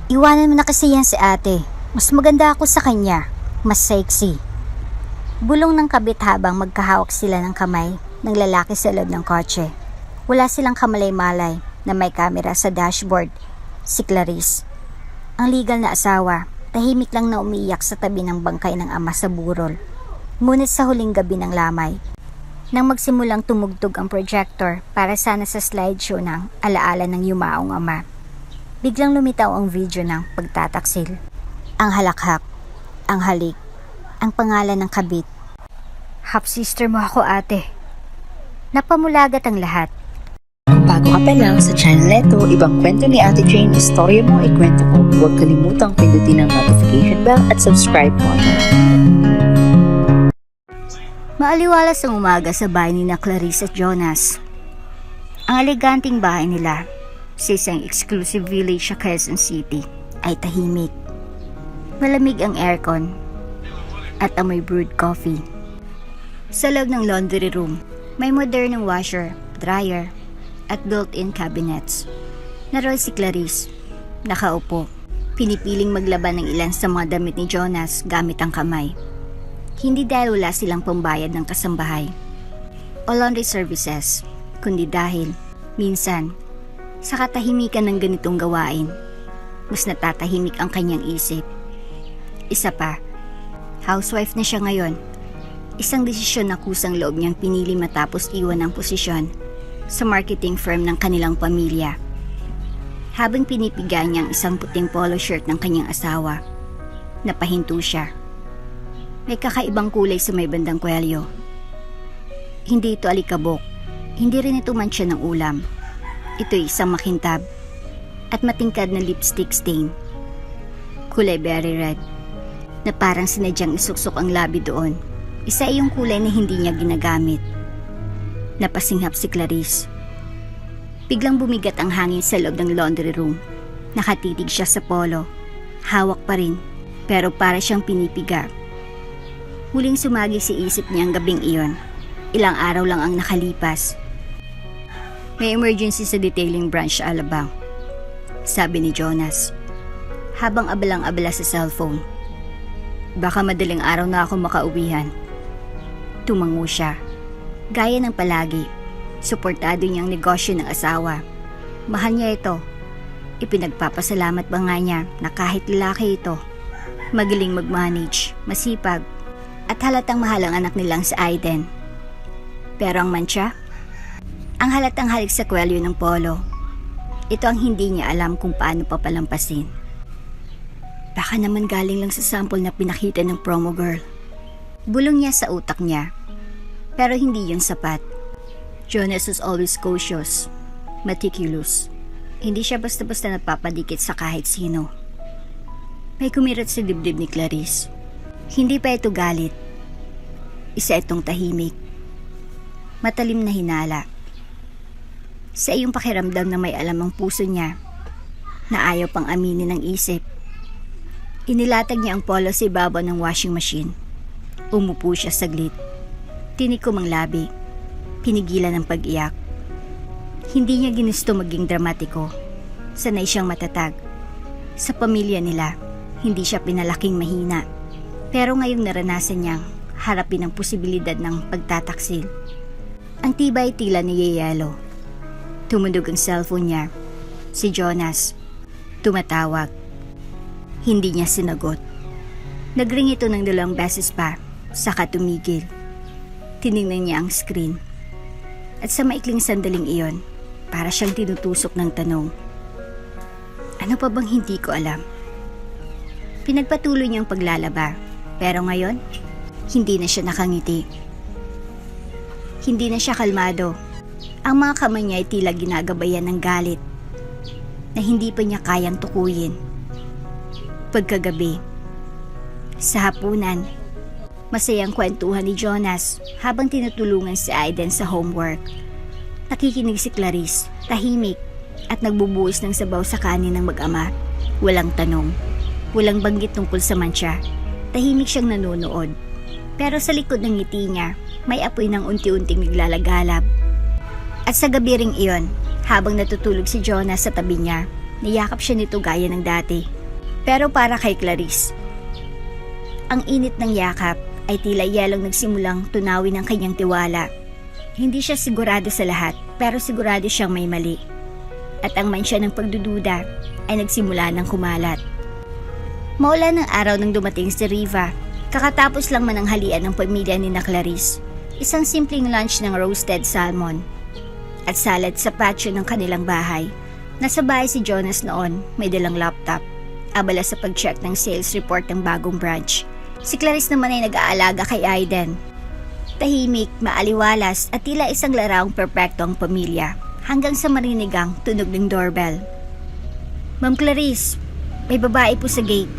Iwanan mo na kasi yan si ate. Mas maganda ako sa kanya. Mas sexy. Bulong ng kabit habang magkahawak sila ng kamay ng lalaki sa loob ng kotse. Wala silang kamalay-malay na may kamera sa dashboard. Si Clarice. Ang legal na asawa, tahimik lang na umiiyak sa tabi ng bangkay ng ama sa burol. Ngunit sa huling gabi ng lamay, nang magsimulang tumugtog ang projector para sana sa slideshow ng alaala ng yumaong ama, biglang lumitaw ang video ng pagtataksil. Ang halakhak, ang halik, ang pangalan ng kabit. Half-sister mo ako, ate. Napamulagat ang lahat. Kung bago ka pa lang sa channel neto, ibang kwento ni Ate Jane, istorya mo, ikwento ko. Huwag kalimutang pindutin ang notification bell at subscribe mo. Maaliwalas ang umaga sa bahay ni na Clarice at Jonas. Ang eleganting bahay nila sa isang exclusive village sa Quezon City ay tahimik. Malamig ang aircon at amoy brewed coffee. Sa loob ng laundry room, may modernong washer, dryer, at built-in cabinets. Naroon si Clarice, nakaupo, pinipiling maglaban ng ilan sa mga damit ni Jonas gamit ang kamay. Hindi dahil wala silang pambayad ng kasambahay o laundry services, kundi dahil, minsan, sa katahimikan ng ganitong gawain, mas natatahimik ang kanyang isip. Isa pa, housewife na siya ngayon. Isang desisyon na kusang loob niyang pinili matapos iwan ang posisyon sa marketing firm ng kanilang pamilya. Habang pinipiga niya ang isang puting polo shirt ng kanyang asawa, napahinto siya. May kakaibang kulay sa may bandang kwelyo. Hindi ito alikabok, hindi rin ito mancha ng ulam. Ito'y isang makintab at matingkad na lipstick stain. Kulay berry red, na parang sinadyang isuksok ang labi doon. Isa yung kulay na hindi niya ginagamit. Napasinghap si Clarice. Biglang bumigat ang hangin sa loob ng laundry room. Nakatitig siya sa polo. Hawak pa rin, pero para siyang pinipiga. Huling sumagi si isip niya ang gabing iyon. Ilang araw lang ang nakalipas. May emergency sa detailing branch sa Alabang, sabi ni Jonas, habang abalang-abala sa cellphone. Baka madaling araw na ako makauwihan. Tumango siya. Gaya ng palagi, suportado niyang negosyo ng asawa. Mahal niya ito. Ipinagpapasalamat ba nga niya na kahit lalaki ito, magaling mag-manage, masipag, at halatang mahal ang anak nilang si Aiden. Pero ang mantsa? Ang halatang halik sa kwelyo ng polo. Ito ang hindi niya alam kung paano papalampasin. Baka naman galing lang sa sample na pinakita ng promo girl. Bulong niya sa utak niya. Pero hindi yun sapat. Jonas was always cautious, meticulous. Hindi siya basta-basta nagpapadikit sa kahit sino. May kumirat sa dibdib ni Clarice. Hindi pa ito galit. Isa itong tahimik. Matalim na hinala. Sa iyong pakiramdam na may alam ang puso niya na ayaw pang aminin ng isip. Inilatag niya ang polo sa ibabaw ng washing machine. Umupo siya saglit. Tinikom ang labi. Pinigilan ang pag-iyak. Hindi niya ginusto maging dramatiko. Sanay siyang matatag. Sa pamilya nila, hindi siya pinalaking mahina. Pero ngayong naranasan niyang harapin ang posibilidad ng pagtataksil. Ang tibay tila niyayelo. Tumundog ang cellphone niya. Si Jonas. Tumatawag. Hindi niya sinagot. Nagring ito ng 2 beses pa, saka tumigil. Tiningnan niya ang screen. At sa maikling sandaling iyon, para siyang tinutusok ng tanong. Ano pa bang hindi ko alam? Pinagpatuloy niyang paglalaba. Pero ngayon, hindi na siya nakangiti. Hindi na siya kalmado. Ang mga kamay niya ay tila ginagabayan ng galit na hindi pa niya kayang tukuyin. Pagkagabi, sa hapunan, masayang kwentuhan ni Jonas habang tinutulungan si Aiden sa homework. Nakikinig si Clarice, tahimik at nagbubuhos ng sabaw sa kanin ng mag-ama. Walang tanong, walang banggit tungkol sa mantsa. Tahimik siyang nanonood. Pero sa likod ng ngiti niya, may apoy ng unti-unting naglalagalab. At sa gabi ring iyon, habang natutulog si Jonas sa tabi niya, niyakap siya nito gaya ng dati. Pero para kay Clarice, ang init ng yakap ay tila yelong nagsimulang tunawin ang kanyang tiwala. Hindi siya sigurado sa lahat, pero sigurado siyang may mali. At ang mansya ng pagdududa ay nagsimula ng kumalat. Maulan ng araw nang dumating si Riva. Kakatapos lang mananghalian ng pamilya ni na Clarice. Isang simpleng lunch ng roasted salmon at salad sa patio ng kanilang bahay. Nasa bahay si Jonas noon, may dalang laptop. Abala sa pag-check ng sales report ng bagong branch. Si Clarice naman ay nag-aalaga kay Aiden. Tahimik, maaliwalas at tila isang laraong perpekto ang pamilya hanggang sa marinig ang tunog ng doorbell. Ma'am Clarice, may babae po sa gate.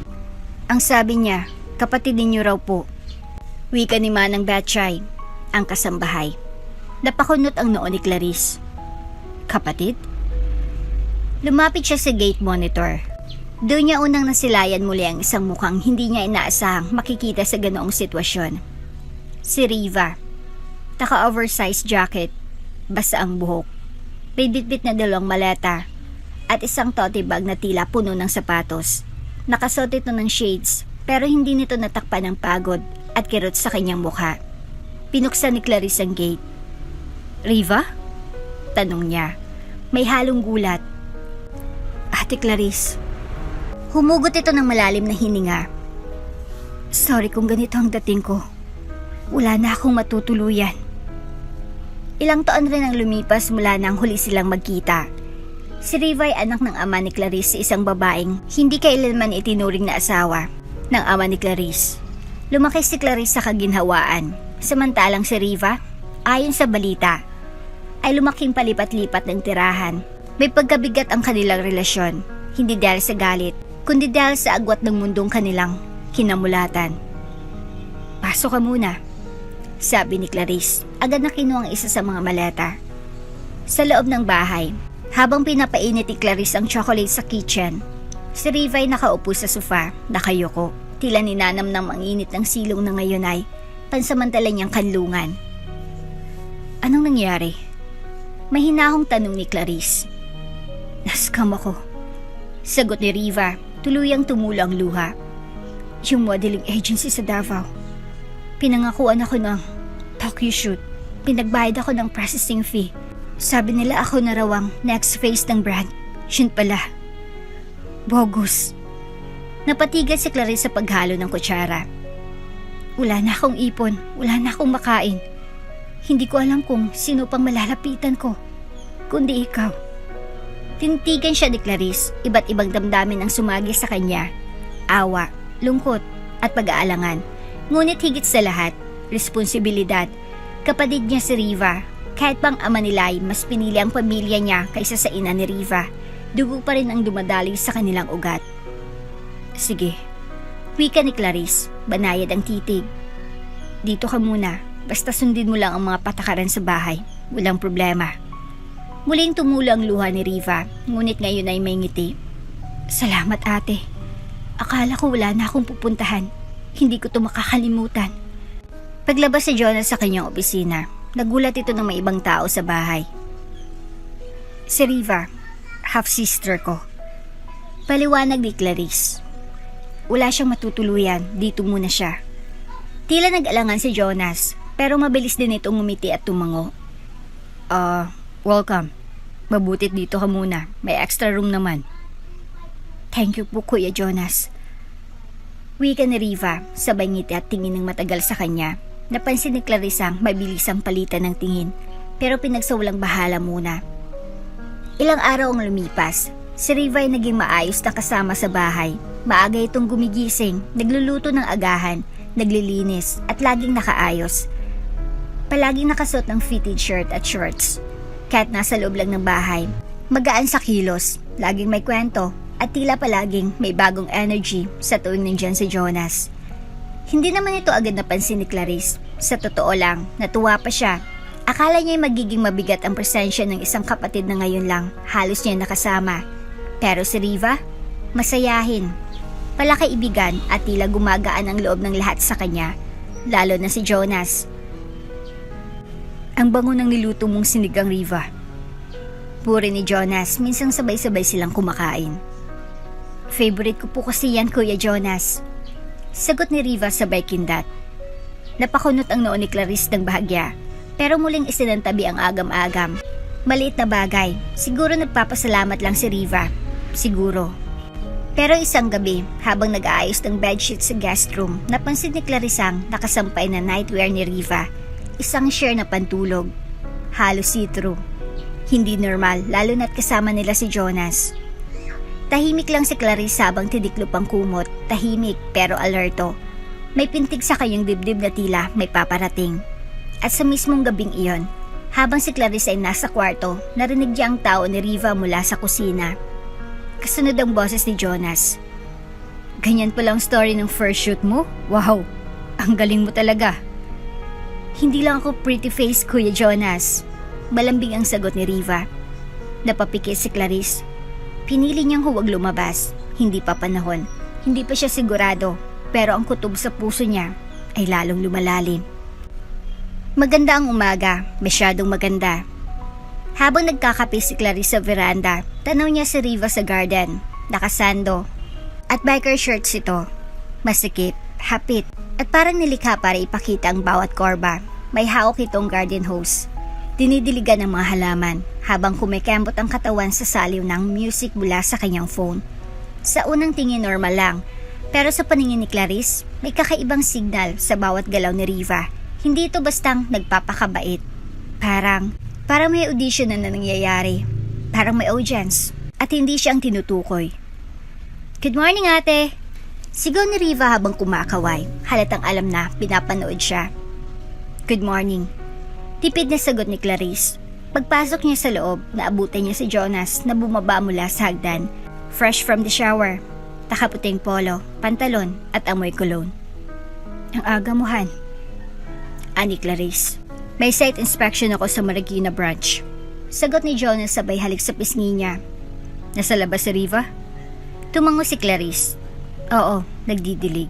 Ang sabi niya, kapatid ninyo raw po. Wika ni Manang Batchay, ang kasambahay. Napakunot ang noo ni Clarice. Kapatid? Lumapit siya sa gate monitor. Doon niya unang nasilayan muli ang isang mukhang hindi niya inaasahang makikita sa ganoong sitwasyon. Si Riva. Naka-oversized jacket, basa ang buhok, may bitbit na dalawang maleta, at isang tote bag na tila puno ng sapatos. Nakasuot ito ng shades, pero hindi nito natakpan ng pagod at kirot sa kanyang mukha. Pinuksan ni Clarice ang gate. Riva? Tanong niya. May halong gulat. Ate Clarice. Humugot ito ng malalim na hininga. Sorry kung ganito ang dating ko. Wala na akong matutuluyan. Ilang taon rin ang lumipas mula nang huli silang magkita. Si Riva ay anak ng ama ni Clarice sa isang babaeng hindi kailanman itinuring na asawa ng ama ni Clarice. Lumaki si Clarice sa kaginhawaan, samantalang si Riva, ayon sa balita, ay lumaking palipat-lipat ng tirahan. May pagkabigat ang kanilang relasyon, hindi dahil sa galit, kundi dahil sa agwat ng mundong kanilang kinamulatan. Pasok ka muna, sabi ni Clarice, agad na kinuha ang isa sa mga maleta. Sa loob ng bahay, habang pinapainit ni Clarice ang chocolate sa kitchen, si Riva ay nakaupo sa sofa, nakayuko, tila ninanam ng manginit ng silong na ngayon ay pansamantala niyang kanlungan. Anong nangyari? Mahinahong tanong ni Clarice. Naskam ako, sagot ni Riva, tuluyang tumulo ang luha. Yung modeling agency sa Davao. Pinangakuan ako ng Tokyo shoot. Pinagbayad ako ng processing fee. Sabi nila ako na raw ang next phase ng brand. Yun pala. Bogus. Napatigas si Clarice sa paghalo ng kutsara. Wala na akong ipon. Wala na akong makain. Hindi ko alam kung sino pang malalapitan ko. Kundi ikaw. Tinitigan siya ni Clarice. Iba't ibang damdamin ang sumagi sa kanya. Awa, lungkot, at pag-aalangan. Ngunit higit sa lahat, responsibilidad. Kapatid niya si Riva. Kahit pang ama nila ay mas pinili ang pamilya niya kaysa sa ina ni Riva. Dugo pa rin ang dumadaloy sa kanilang ugat. Sige, wika ni Clarice, banayad ang titig. Dito ka muna, basta sundin mo lang ang mga patakaran sa bahay. Walang problema. Muling tumulo ang luha ni Riva, ngunit ngayon ay may ngiti. Salamat ate. Akala ko wala na akong pupuntahan. Hindi ko to makakalimutan. Paglabas si Jonas sa kanyang opisina, nagulat ito ng may ibang tao sa bahay. Si Riva, half-sister ko. Paliwanag ni Clarice. Wala siyang matutuluyan, dito muna siya. Tila nag-alangan si Jonas, pero mabilis din itong ngumiti at tumango. Welcome. Mabutit dito ka muna, may extra room naman. Thank you po Kuya Jonas. Wika ni Riva, sabay ngiti at tingin ng matagal sa kanya. Napansin ni Clarice ang mabilisang palitan ng tingin, pero pinagsawalang bahala muna. Ilang araw ang lumipas, si Riva ay naging maayos na kasama sa bahay. Maaga itong gumigising, nagluluto ng agahan, naglilinis at laging nakaayos. Palaging nakasuot ng fitted shirt at shorts. Kahit nasa loob lang ng bahay, magaan sa kilos, laging may kwento at tila palaging may bagong energy sa tuwing nandyan si Jonas. Hindi naman ito agad napansin ni Clarice. Sa totoo lang, natuwa pa siya. Akala niya magiging mabigat ang presensya ng isang kapatid na ngayon lang halos niya nakasama. Pero si Riva, masayahin, palakaibigan at tila gumagaan ang loob ng lahat sa kanya, lalo na si Jonas. Ang bango ng niluto mong sinigang, Riva. Puri ni Jonas, minsang sabay-sabay silang kumakain. Favorite ko po kasi yan, Kuya Jonas. Sagot ni Riva sabay kindat. Napakunot ang noo ni Clarice ng bahagya, pero muling isinantabi ang agam-agam. Maliit na bagay, siguro nagpapasalamat lang si Riva. Siguro. Pero isang gabi, habang nag-aayos ng bedsheet sa guest room, napansin ni Clarice ang nakasampay na nightwear ni Riva. Isang sheer na pantulog. Halos see-through. Hindi normal, lalo na't kasama nila si Jonas. Tahimik lang si Clarice habang tiniklop ang kumot. Tahimik pero alerto. May pintig sa kanyang dibdib na tila may paparating. At sa mismong gabing iyon, habang si Clarice ay nasa kwarto, narinig niya ang tao ni Riva mula sa kusina. Kasunod ang boses ni Jonas. Ganyan pala ang story ng first shoot mo? Wow, ang galing mo talaga. Hindi lang ako pretty face, Kuya Jonas. Malambing ang sagot ni Riva. Napapikit si Clarice. Pinili niyang huwag lumabas. Hindi pa panahon. Hindi pa siya sigurado. Pero ang kutob sa puso niya ay lalong lumalalim. Maganda ang umaga. Masyadong maganda. Habang nagkakape si Clarice sa veranda, tanaw niya si Riva sa garden. Nakasando. At biker shorts ito. Masikip, hapit, at parang nilikha para ipakita ang bawat korba. May hawak itong garden hose. Dinidiligan ng mga halaman habang kumikembot ang katawan sa saliw ng music mula sa kanyang phone. Sa unang tingin normal lang, pero sa paningin ni Clarice, may kakaibang signal sa bawat galaw ni Riva. Hindi ito bastang nagpapakabait. Parang may audition na nangyayari. Parang may audience. At hindi siya ang tinutukoy. Good morning, ate! Sigaw ni Riva habang kumakaway. Halatang alam na pinapanood siya. Good morning. Tipid na sagot ni Clarice. Pagpasok niya sa loob, naabutan niya si Jonas na bumaba mula sa hagdan. Fresh from the shower. Nakaputing polo, pantalon at amoy cologne. Ang aga mo, Han. Ani Clarice. May site inspection ako sa Marikina branch. Sagot ni Jonas sabay halik sa pisngi niya. Nasa labas si Riva? Tumango si Clarice. Oo, nagdidilig.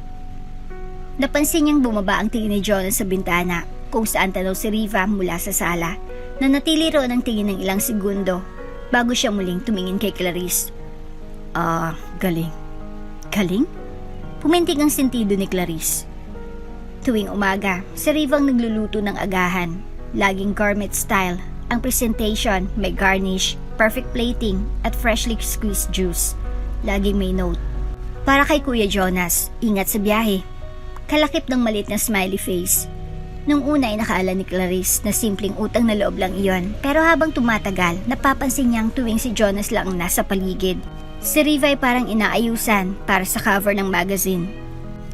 Napansin niyang bumaba ang tingin ni Jonas sa bintana kung saan tanaw si Riva mula sa sala. Nanatili roon ang tingin ng ilang segundo bago siya muling tumingin kay Clarice. Galing. Galing? Pumintig ang sentido ni Clarice. Tuwing umaga, si Riva ang nagluluto ng agahan. Laging gourmet style. Ang presentation, may garnish, perfect plating, at freshly squeezed juice. Laging may note. Para kay Kuya Jonas, ingat sa biyahe. Kalakip ng maliit na smiley face. Nung una ay nakaala ni Clarice na simpleng utang na loob lang iyon. Pero habang tumatagal, napapansin niyang tuwing si Jonas lang ang nasa paligid. Si Riva ay parang inaayusan para sa cover ng magazine.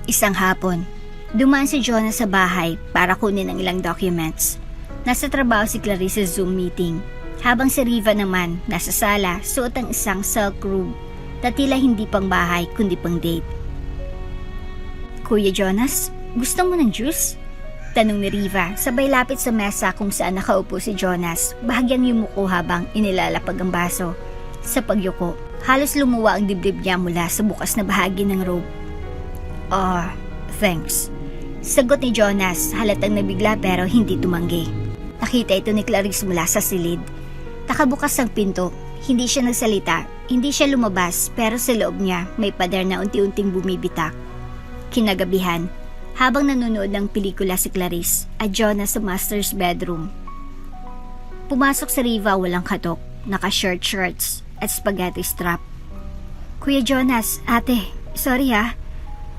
Isang hapon, dumaan si Jonas sa bahay para kunin ang ilang documents. Nasa trabaho si Clarice sa Zoom meeting. Habang si Riva naman, nasa sala, suot ang isang silk robe na tila hindi pang bahay kundi pang date. Kuya Jonas, gusto mo ng juice? Tanong ni Riva, sabay lapit sa mesa kung saan nakaupo si Jonas, bahagyang yumuko habang inilalapag ang baso. Sa pagyuko, halos lumuwa ang dibdib niya mula sa bukas na bahagi ng robe. Thanks. Sagot ni Jonas, halatang nabigla pero hindi tumanggi. Nakita ito ni Clarice mula sa silid. Nakabukas ang pinto, hindi siya nagsalita, hindi siya lumabas pero sa loob niya may pader na unti-unting bumibitak. Kinagabihan, habang nanonood ng pelikula si Clarice at Jonas sa master's bedroom. Pumasok si Riva walang katok, naka-short shorts at spaghetti strap. Kuya Jonas, ate, sorry ha.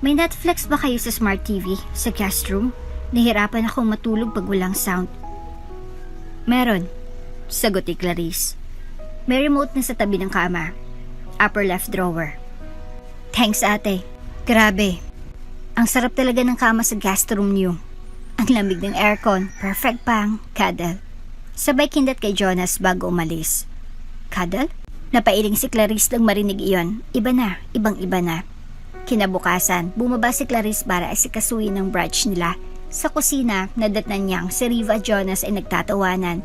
May Netflix ba kayo sa smart TV sa guest room? Nahirapan akong matulog pag walang sound. Meron, sagot ni Clarice. May remote na sa tabi ng kama. Upper left drawer. Thanks ate. Grabe. Ang sarap talaga ng kama sa guest room niyo. Ang lamig ng aircon, perfect pang cuddle. Sabay kindat kay Jonas bago umalis. Cuddle? Napailing si Clarice nang marinig iyon. Iba na, ibang-iba na. Kinabukasan, bumaba si Clarice para asikasuhin ng brunch nila. Sa kusina, nadatnan niyang si Riva at Jonas ay nagtatawanan.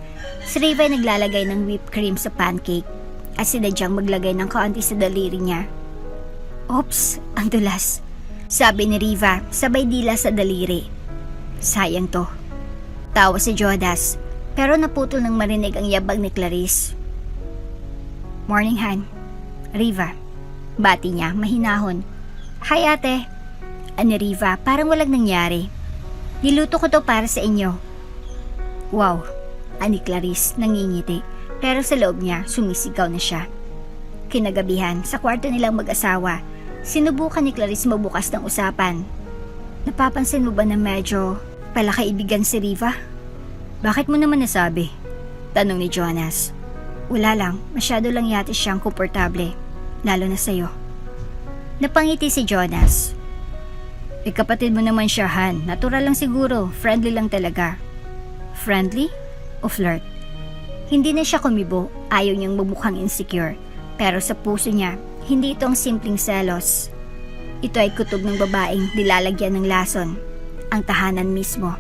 Si Riva ay naglalagay ng whipped cream sa pancake at sinadyang maglagay ng kaunti sa daliri niya. Oops, ang dulas. Sabi ni Riva, sabay dila sa daliri. Sayang to. Tawa si Jonas, pero naputol nang marinig ang yabag ni Clarice. Morning, Han. Riva. Bati niya, mahinahon. Hi ate. Ani Riva, parang walang nangyari. Niluto ko to para sa inyo. Wow, ani Clarice, nangingiti. Pero sa loob niya, sumisigaw na siya. Kinagabihan, sa kwarto nilang mag-asawa, sinubukan ni Clarice mabukas ng usapan. Napapansin mo ba na medyo palakaibigan si Riva? Bakit mo naman nasabi? Tanong ni Jonas. Wala lang, masyado lang yata siyang komportable, lalo na sa'yo. Napangiti si Jonas. Kapatid mo naman siya, Han. Natural lang siguro, friendly lang talaga. Friendly? O flirt? Hindi na siya kumibo, ayaw niyang bumukhang insecure. Pero sa puso niya, hindi ito ang simpleng selos. Ito ay kutob ng babaeng nilalagyan ng lason, ang tahanan mismo.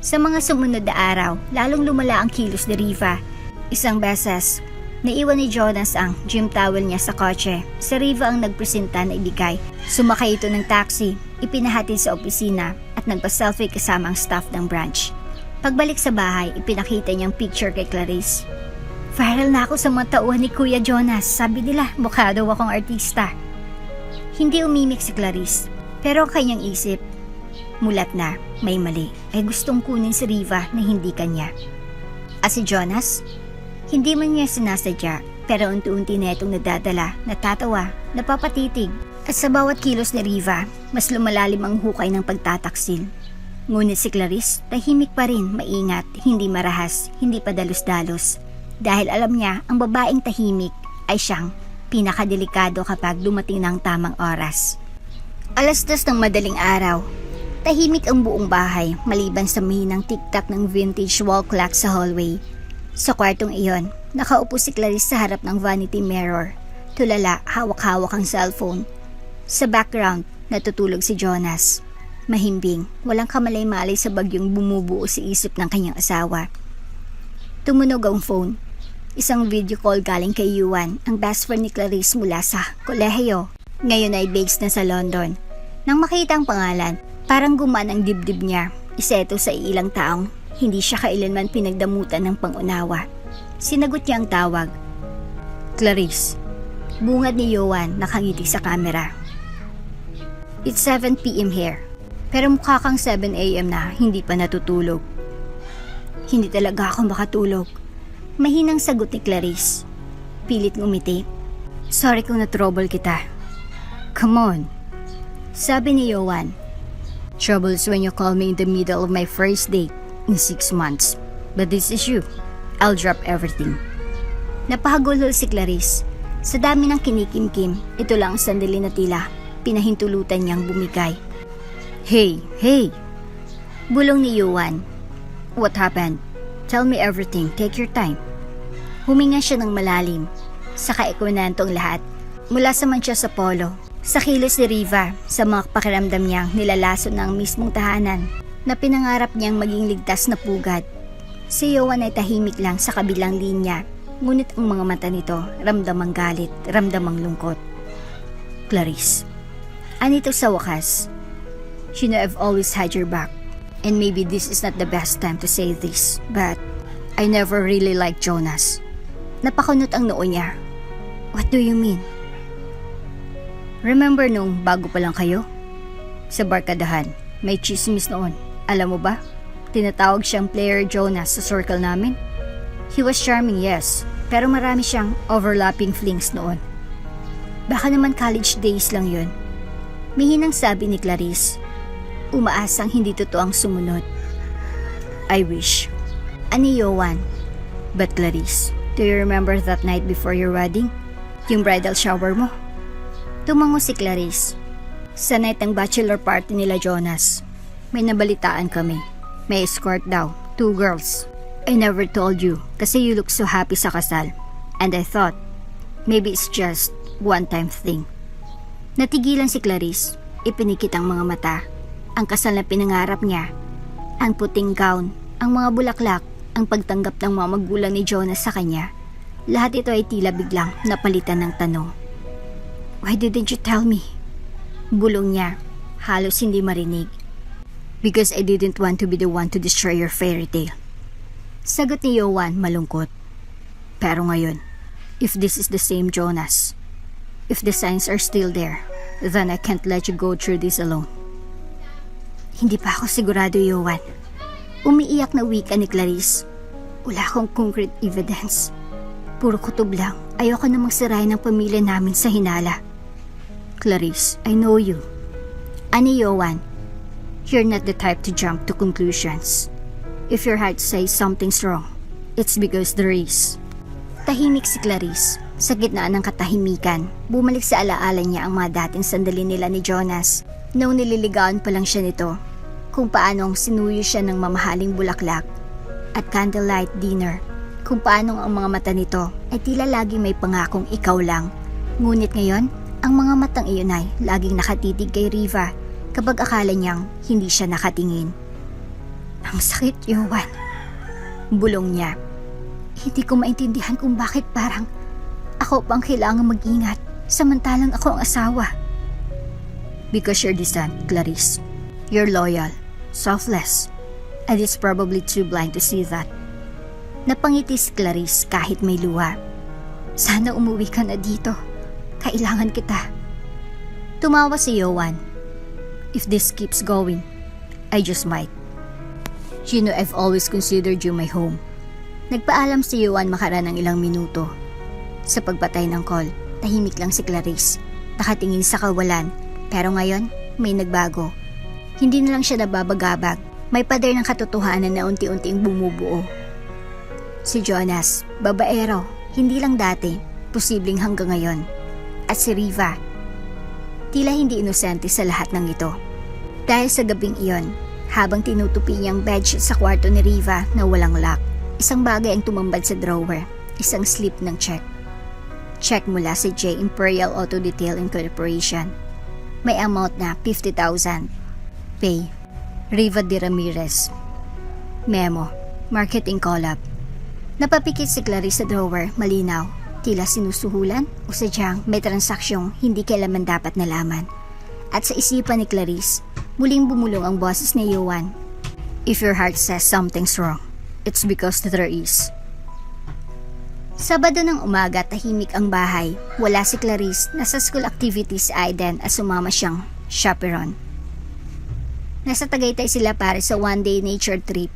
Sa mga sumunod na araw, lalong lumala ang kilos ni Riva. Isang beses, naiwan ni Jonas ang gym towel niya sa kotse. Si Riva ang nagpresenta na ibigay. Sumakay ito ng taxi, ipinahatid sa opisina at nagpa-selfie kasama ang staff ng branch. Pagbalik sa bahay, ipinakita niyang picture kay Clarice. Viral na ako sa mga tauhan ni Kuya Jonas. Sabi nila, mukha daw akong artista. Hindi umimik si Clarice, pero ang kanyang isip, mulat na may mali, ay gustong kunin si Riva na hindi kanya. At si Jonas, hindi man niya sinasadya, pero unti-unti na itong nadadala, natatawa, napapatitig. At sa bawat kilos ni Riva, mas lumalalim ang hukay ng pagtataksil. Ngunit si Clarice, tahimik pa rin, maingat, hindi marahas, hindi padalos-dalos. Dahil alam niya, ang babaeng tahimik ay siyang pinakadelikado kapag dumating ng tamang oras. 2:00 ng madaling araw. Tahimik ang buong bahay maliban sa mahinang tiktak ng vintage wall clock sa hallway. Sa kwartong iyon, nakaupo si Clarice sa harap ng vanity mirror. Tulala, hawak-hawak ang cellphone. Sa background, natutulog si Jonas. Mahimbing, walang kamalay-malay sa bagyong bumubuo sa isip ng kanyang asawa. Tumunog ang phone. Isang video call galing kay Yuan, ang best friend ni Clarice mula sa kolehiyo. Ngayon ay based na sa London. Nang makita ang pangalan, parang gumaan ang dibdib niya. Isa ito sa ilang taong hindi siya kailanman pinagdamutan ng pangunawa. Sinagot niya ang tawag. Clarice. Bungad ni Yuan, nakangiti sa kamera. It's 7 p.m. here. Pero mukha kang 7 a.m. na hindi pa natutulog. Hindi talaga ako makatulog. Mahinang sagot ni Clarice. Pilit ngumiti. Sorry kung na-trouble kita. Come on. Sabi ni Yuan. Troubles when you call me in the middle of my first date in 6 months. But this is you. I'll drop everything. Napahagulhol si Clarice. Sa dami ng kinikimkim, ito lang ang sandali na tila pinahintulutan niyang bumigay. Hey! Bulong ni Yuan. What happened? Tell me everything. Take your time. Huminga siya ng malalim. Saka ikwento ang lahat. Mula sa mancha sa polo, sa kilos ni Riva, sa mga pakiramdam niyang nilalaso ng mismong tahanan na pinangarap niyang maging ligtas na pugad. Si Yuan ay tahimik lang sa kabilang linya, ngunit ang mga mata nito ramdam ang galit, ramdam ang lungkot. Clarice. Anito sa wakas. You know I've always had your back. And maybe this is not the best time to say this, but I never really liked Jonas. Napakunot ang noo niya. What do you mean? Remember nung bago pa lang kayo? Sa barkadahan, may chismis noon. Alam mo ba? Tinatawag siyang Player Jonas sa circle namin. He was charming, yes, pero marami siyang overlapping flings noon. Baka naman college days lang yun. Mihinang sabi ni Clarice. Umaasang hindi totoong sumunod. I wish. Ani Yuan. But Clarice, do you remember that night before your wedding? Yung bridal shower mo? Tumango si Clarice. Sa night ng bachelor party nila Jonas, may nabalitaan kami. May escort daw, 2 girls. I never told you kasi you look so happy sa kasal. And I thought, maybe it's just one-time thing. Natigilan si Clarice. Ipinikit ang mga mata. Ang kasal na pinangarap niya, ang puting gown, ang mga bulaklak, ang pagtanggap ng mga magulang ni Jonas sa kanya. Lahat ito ay tila biglang napalitan ng tanong. Why didn't you tell me? Bulong niya, halos hindi marinig. Because I didn't want to be the one to destroy your fairy tale. Sagot ni Yuan malungkot. Pero ngayon, if this is the same Jonas, If the signs are still there, then I can't let you go through this alone. Hindi pa ako sigurado, Yowan. Umiiyak na wika ni Clarice. Wala akong concrete evidence. Puro kutob lang. Ayoko namang sirain ang pamilya namin sa hinala. Clarice, I know you. Ani, Yowan, you're not the type to jump to conclusions. If your heart says something's wrong, it's because there is. Tahimik si Clarice. Sa gitna ng katahimikan, bumalik sa alaala niya ang mga dating sandali nila ni Jonas noong nililigawan pa lang siya nito, kung paanong sinuyo siya ng mamahaling bulaklak at candlelight dinner, kung paanong ang mga mata nito ay tila laging may pangakong ikaw lang. Ngunit ngayon, ang mga matang iyon ay laging nakatitig kay Riva kapag akala niyang hindi siya nakatingin. Ang sakit, Yowan. Bulong niya. Hindi ko maintindihan kung bakit parang ako pang kailangan mag-ingat samantalang ako ang asawa. Because you're distant, Clarice. You're loyal, selfless, and it's probably too blind to see that. Napangiti si Clarice kahit may luha. Sana umuwi ka na dito. Kailangan kita. Tumawa si Yowan. If this keeps going, I just might. You know, I've always considered you my home. Nagpaalam si Yowan makaraan ng ilang minuto. Sa pagpatay ng call, tahimik lang si Clarice. Nakatingin sa kawalan, pero ngayon, may nagbago. Hindi na lang siya nababagabag. May pader ng katotohanan na unti-unting bumubuo. Si Jonas, babaero, hindi lang dati, posibleng hanggang ngayon. At si Riva, tila hindi inosente sa lahat ng ito. Dahil sa gabing iyon, habang tinutupi niyang bedsheet sa kwarto ni Riva na walang lock, isang bagay ang tumambad sa drawer, isang slip ng check. Check mula sa J. Imperial Auto Detail Incorporation. May amount na 50,000. Pay, Riva de Ramirez. Memo, marketing collab. Napapikit si Clarice sa drawer, malinaw. Tila sinusuhulan o sadyang may transaksyong hindi kailanman dapat nalaman. At sa isipan ni Clarice, muling bumulong ang boses ni Yowan. If your heart says something's wrong, it's because there is. Sabado ng umaga, tahimik ang bahay. Wala si Clarice, nasa school activities si Aiden at sumama siyang chaperon. Nasa Tagaytay sila para sa one-day nature trip.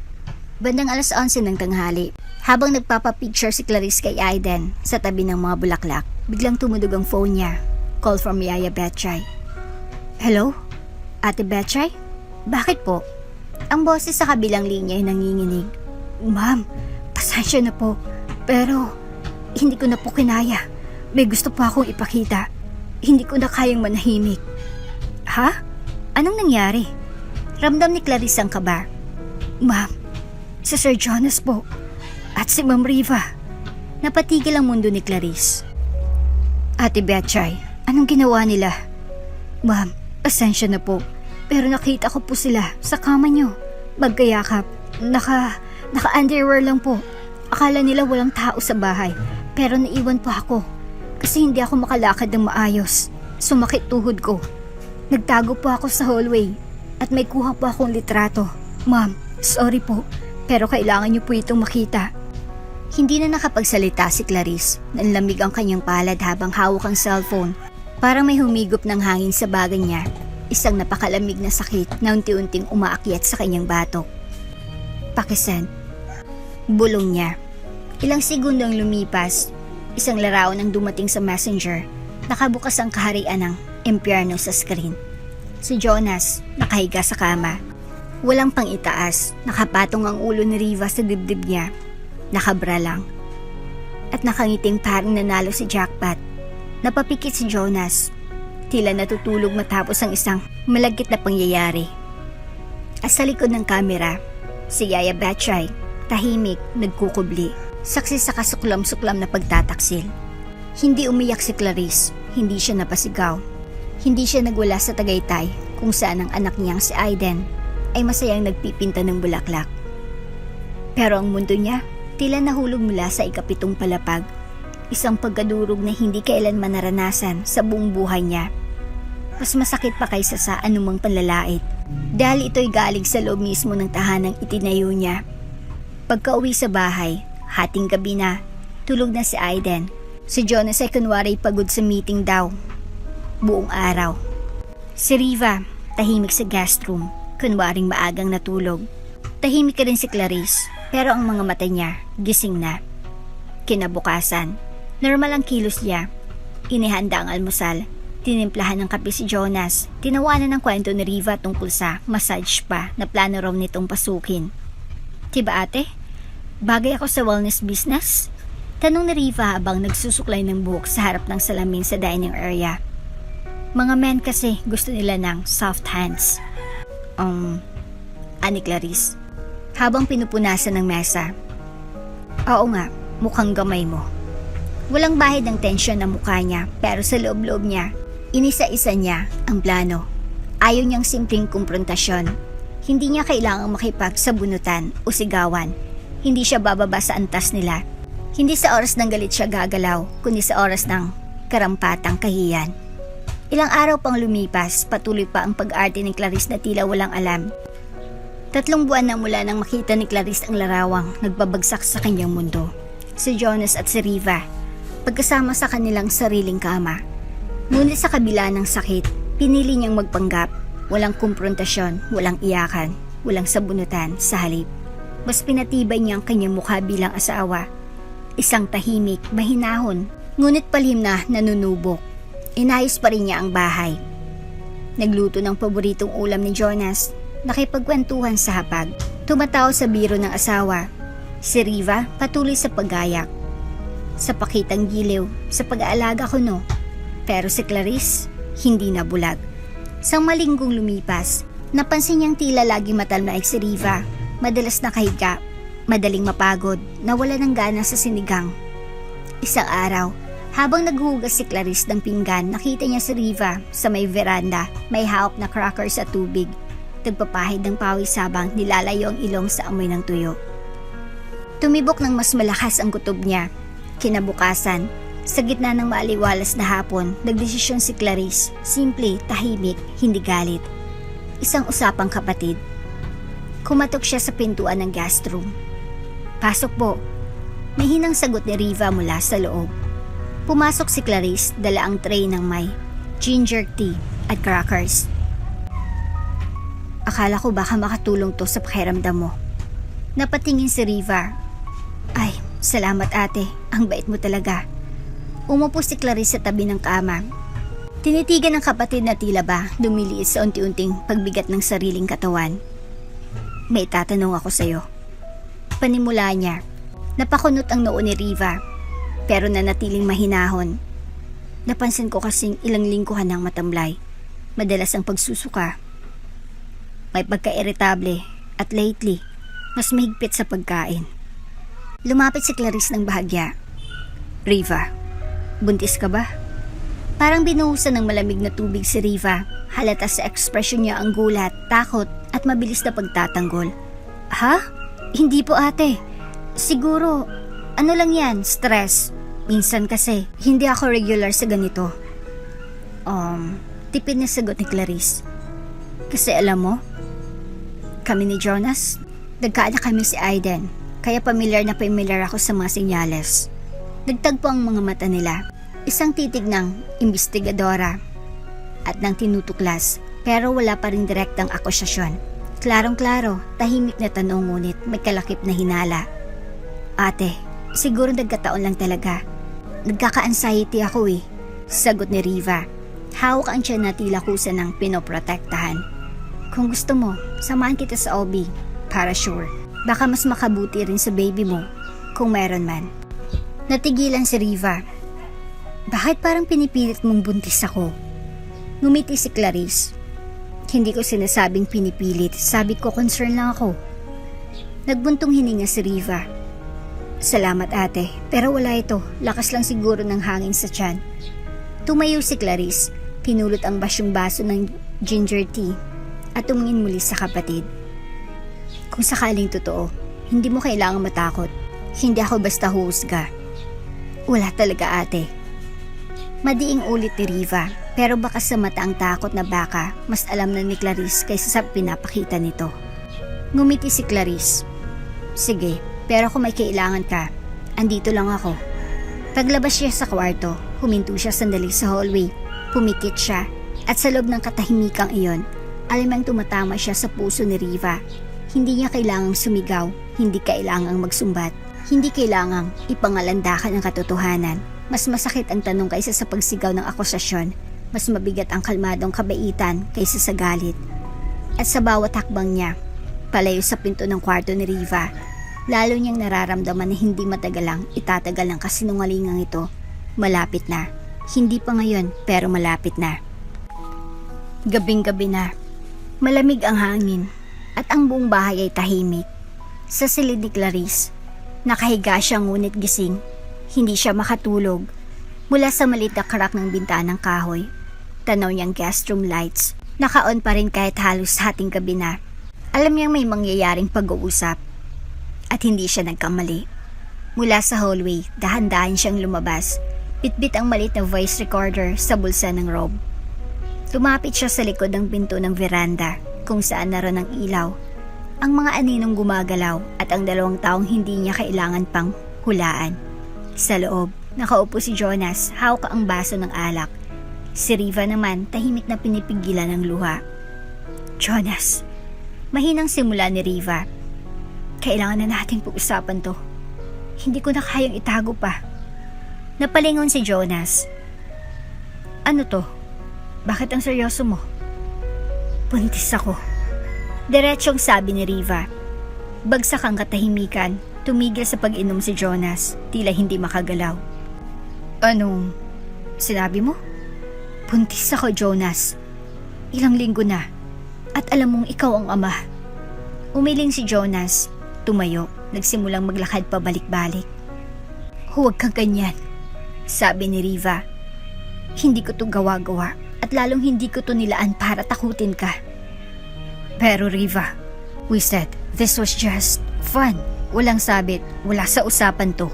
Bandang 11:00 ng tanghali, habang nagpapapicture si Clarice kay Aiden sa tabi ng mga bulaklak, biglang tumudog ang phone niya. Call from Yaya Betchay. Hello? Ate Betchay? Bakit po? Ang boses sa kabilang linya ay nanginginig. Ma'am, pasensya na po, pero hindi ko na po kinaya. May gusto pa akong ipakita. Hindi ko na kayang manahimik. Ha? Anong nangyari? Ramdam ni Clarice ang kaba. Ma'am, si Sir Jonas po at si Ma'am Riva. Napatigil ang mundo ni Clarice. Ate Betchay, anong ginawa nila? Ma'am, pasensya na po, pero nakita ko po sila sa kama nyo. Magkayakap. Naka-underwear lang po. Akala nila walang tao sa bahay, pero naiwan po ako kasi hindi ako makalakad ng maayos. Sumakit tuhod ko. Nagtago po ako sa hallway at may kuha po akong litrato. Ma'am, sorry po, pero kailangan niyo po itong makita. Hindi na nakapagsalita si Clarice. Nanlamig ang kanyang palad habang hawak ang cellphone. Parang may humigop ng hangin sa baga niya. Isang napakalamig na sakit na unti-unting umaakyat sa kanyang batok. Pakisend. Bulong niya. Ilang segundo ang lumipas. Isang larawan ang dumating sa messenger. Nakabukas ang kaharian ng impyerno sa screen. Si Jonas, nakahiga sa kama. Walang pang itaas. Nakapatong ang ulo ni Riva sa dibdib niya. Nakabra lang. At nakangiting parang nanalo si jackpot. Napapikit si Jonas. Tila natutulog matapos ang isang malagkit na pangyayari. At sa likod ng kamera, si Yaya Betchay, tahimik, nagkukubli. Saksi sa kasuklam-suklam na pagtataksil. Hindi umiyak si Clarice, hindi siya napasigaw. Hindi siya nagwala sa Tagaytay kung saan ang anak niyang si Aiden ay masayang nagpipinta ng bulaklak. Pero ang mundo niya, tila nahulog mula sa ikapitong palapag. Isang pagkadurog na hindi kailanman naranasan sa buong buhay niya. Mas masakit pa kaysa sa anumang panlalait dahil ito'y galing sa loob mismo ng tahanang itinayo niya. Pagka-uwi sa bahay, hating gabi na, tulog na si Aiden. Si Jonas ay kunwari pagod sa meeting daw. Buong araw. Si Riva, tahimik sa guest room, kunwaring maagang natulog. Tahimik ka rin si Clarice, pero ang mga mata niya, gising na. Kinabukasan, normal ang kilos niya. Inihanda ang almusal, tinimplahan ng kape si Jonas, tinawanan ng kwento ni Riva tungkol sa massage spa na plano raw nitong pasukin. Diba ate? Bagay ako sa wellness business? Tanong ni Riva habang nagsusuklay ng buhok sa harap ng salamin sa dining area. Mga men kasi gusto nila ng soft hands. Ani Clarice, habang pinupunasan ng mesa. Oo nga, mukhang gamay mo. Walang bahid ng tensyon ng mukha niya, pero sa loob-loob niya, inisa-isa niya ang plano. Ayaw niyang simpleng kumprontasyon. Hindi niya kailangang makipagsabunutan o sigawan. Hindi siya bababa sa antas nila. Hindi sa oras ng galit siya gagalaw, kundi sa oras ng karampatang kahiyan. Ilang araw pang lumipas, patuloy pa ang pag-arte ni Clarice na tila walang alam. 3 buwan na mula nang makita ni Clarice ang larawang nagbabagsak sa kanyang mundo. Si Jonas at si Riva, pagkasama sa kanilang sariling kama. Ngunit sa kabila ng sakit, pinili niyang magpanggap. Walang kumprontasyon, walang iyakan, walang sabunutan sa halip. Mas pinatibay niya ang kanyang mukha bilang asawa. Isang tahimik, mahinahon, ngunit palihim na nanunubok. Inayos pa rin niya ang bahay. Nagluto ng paboritong ulam ni Jonas, nakipagkwentuhan sa hapag, tumatawa sa biro ng asawa. Si Riva patuloy sa paggayak. Sa pakitang giliw, sa pag-aalaga ko no. Pero si Clarice, hindi na bulag. Sang malinggong lumipas, napansin niyang tila lagi matalmaig si Riva. Madalas nakahiga, madaling mapagod, nawala ng gana sa sinigang. Isang araw, habang naghuhugas si Clarice ng pinggan, nakita niya si Riva sa may veranda, may hawak na crackers at tubig. Nagpapahid ng pawis habang nilalayo ang ilong sa amoy ng tuyo. Tumibok ng mas malakas ang kutob niya. Kinabukasan, sa gitna ng maaliwalas na hapon, nagdesisyon si Clarice, simple, tahimik, hindi galit. Isang usapang kapatid. Kumatok siya sa pintuan ng guest room. Pasok po. May hinang sagot ni Riva mula sa loob. Pumasok si Clarice, dala ang tray ng may ginger tea at crackers. Akala ko baka makatulong to sa pakiramdam mo. Napatingin si Riva. Ay, salamat ate. Ang bait mo talaga. Umupo si Clarice sa tabi ng kama. Tinitigan ng kapatid na tila ba lumiliit sa unti-unting pagbigat ng sariling katawan. May tatanong ako sa'yo. Panimula niya. Napakunot ang noo ni Riva, pero nanatiling mahinahon. Napansin ko kasing ilang lingkuhan ng matamlay. Madalas ang pagsusuka. May pagka-irritable at lately, mas mahigpit sa pagkain. Lumapit si Clarice ng bahagya. Riva, buntis ka ba? Parang binuhusan ng malamig na tubig si Riva. Halata sa ekspresyon niya ang gulat, takot at mabilis na pagtatanggol. Ha? Hindi po ate. Siguro, ano lang yan, stress. Minsan kasi, hindi ako regular sa ganito. Tipid na sagot ni Clarice. Kasi alam mo, kami ni Jonas, nagkaanak kami si Aiden, kaya familiar ako sa mga senyales. Nagtagpo ang mga mata nila, isang titig ng imbestigadora at ng tinutuklas, pero wala pa rin direktang akusasyon. Klarong-klaro, tahimik na tanong ngunit may kalakip na hinala. Ate, siguro nagkataon lang talaga. Nagkaka-anxiety ako eh, sagot ni Riva. Hawak ang tiyan na tila kusa ng pinoprotektahan. Kung gusto mo, samahan kita sa OB, para sure. Baka mas makabuti rin sa baby mo, kung meron man. Natigilan si Riva. Bakit parang pinipilit mong buntis ako? Ngumiti si Clarice. Hindi ko sinasabing pinipilit, sabi ko concern lang ako. Nagbuntong hininga si Riva. Salamat ate, pero wala ito. Lakas lang siguro ng hangin sa tiyan. Tumayo si Clarice, pinulot ang basyong baso ng ginger tea at tumingin muli sa kapatid. Kung sakaling totoo, hindi mo kailangang matakot. Hindi ako basta husga. Wala talaga ate. Madiing ulit ni Riva, pero baka sa mata ang takot na baka mas alam na ni Clarice kaysa sa pinapakita nito. Ngumiti si Clarice. Sige, pero kung may kailangan ka, andito lang ako. Paglabas siya sa kwarto, huminto siya sandali sa hallway. Pumikit siya at sa loob ng katahimikang iyon, alamang tumatama siya sa puso ni Riva. Hindi niya kailangang sumigaw, hindi kailangang magsumbat, hindi kailangang ipangalandakan ang katotohanan. Mas masakit ang tanong kaysa sa pagsigaw ng akusasyon. Mas mabigat ang kalmadong kabaitan kaysa sa galit. At sa bawat hakbang niya, palayo sa pinto ng kwarto ni Riva, lalo niyang nararamdaman na hindi matagalang itatagal ang kasinungalingang ito. Malapit na. Hindi pa ngayon, pero malapit na. Gabing-gabi na. Malamig ang hangin at ang buong bahay ay tahimik. Sa silid ni Clarice, nakahiga siya ngunit gising. Hindi siya makatulog. Mula sa maliit na crack ng bintanang kahoy, tanaw niyang guest room lights. Naka-on pa rin kahit halos hating gabi na. Alam niyang may mangyayaring pag-uusap. At hindi siya nagkamali. Mula sa hallway, dahan-dahan siyang lumabas. Bitbit ang maliit na voice recorder sa bulsa ng robe. Tumapit siya sa likod ng pinto ng veranda kung saan naroon ang ilaw, ang mga aninong gumagalaw at ang dalawang taong hindi niya kailangan pang hulaan. Sa loob, nakaupo si Jonas, hawak ang baso ng alak. Si Riva naman tahimik na pinipigilan ng luha. Jonas, mahinang simula ni Riva. Kailangan na nating pag-usapan to. Hindi ko na kayang itago pa. Napalingon si Jonas. Ano to? Bakit ang seryoso mo? Buntis ako. Diretsong sabi ni Riva. Bagsak ang katahimikan. Tumigil sa pag-inom si Jonas. Tila hindi makagalaw. Anong sinabi mo? Buntis ako, Jonas. Ilang linggo na. At alam mong ikaw ang ama. Umiling si Jonas. Tumayo. Nagsimulang maglakad pabalik-balik. Huwag kang ganyan, sabi ni Riva. Hindi ko to gawa-gawa at lalong hindi ko to nilaan para takutin ka. Pero Riva, we said this was just fun. Walang sabit, wala sa usapan to.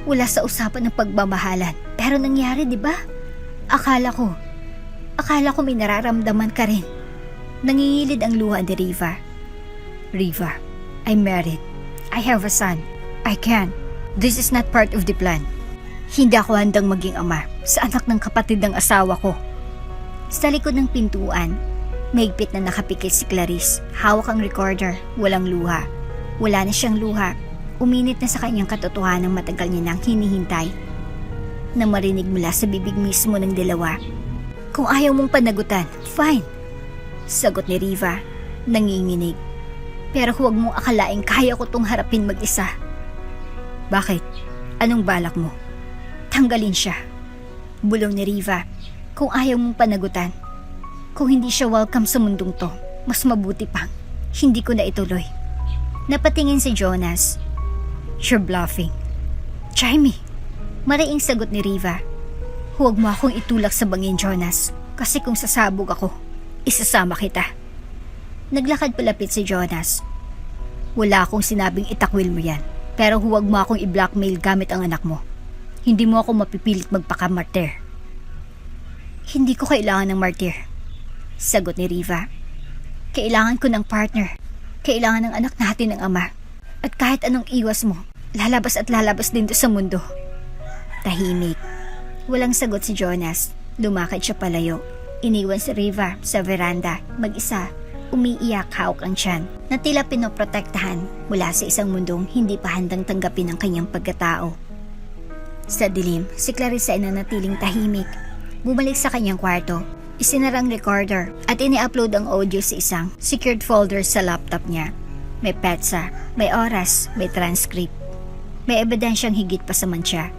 Wala sa usapan ng pagmamahalan. Pero nangyari, di ba? Akala ko may nararamdaman ka rin. Nangingilid ang luha ni Riva. Riva, I'm married. I have a son. I can't. This is not part of the plan. Hindi ako handang maging ama sa anak ng kapatid ng asawa ko. Sa likod ng pintuan, mahigpit na nakapikit si Clarice. Hawak ang recorder, walang luha. Wala na siyang luha. Uminit na sa kanyang katotohanan ng matagal niya nang hinihintay. Na marinig mula sa bibig mismo ng dalawa. Kung ayaw mong panagutan, fine. Sagot ni Riva, nanginginig. Pero huwag mong akalaing kaya ko tong harapin mag-isa. Bakit? Anong balak mo? Tanggalin siya. Bulong ni Riva. Kung ayaw mong panagutan, kung hindi siya welcome sa mundong to, mas mabuti pang hindi ko na ituloy. Napatingin si Jonas. You're bluffing. Try me. Mariing sagot ni Riva. Huwag mo akong itulak sa bangin, Jonas. Kasi kung sasabog ako, isasama kita. Naglakad palapit si Jonas. Wala akong sinabing itakwil mo yan. Pero huwag mo akong i-blackmail gamit ang anak mo. Hindi mo ako mapipilit magpaka-martir. Hindi ko kailangan ng martir. Sagot ni Riva. Kailangan ko ng partner. Kailangan ng anak natin ng ama. At kahit anong iwas mo, lalabas at lalabas din to sa mundo. Tahimik. Walang sagot si Jonas. Lumakad siya palayo. Iniwan si Riva sa veranda, mag-isa. Umiiyak, hawak ang tiyan, na tila pinoprotektahan mula sa isang mundong hindi pa handang tanggapin ang kanyang pagkatao. Sa dilim, si Clarice ay nanatiling tahimik. Bumalik sa kanyang kwarto, isinarang recorder at ini-upload ang audio sa isang secured folder sa laptop niya. May petsa, may oras, may transcript. May ebidensyang higit pa sa mantsa.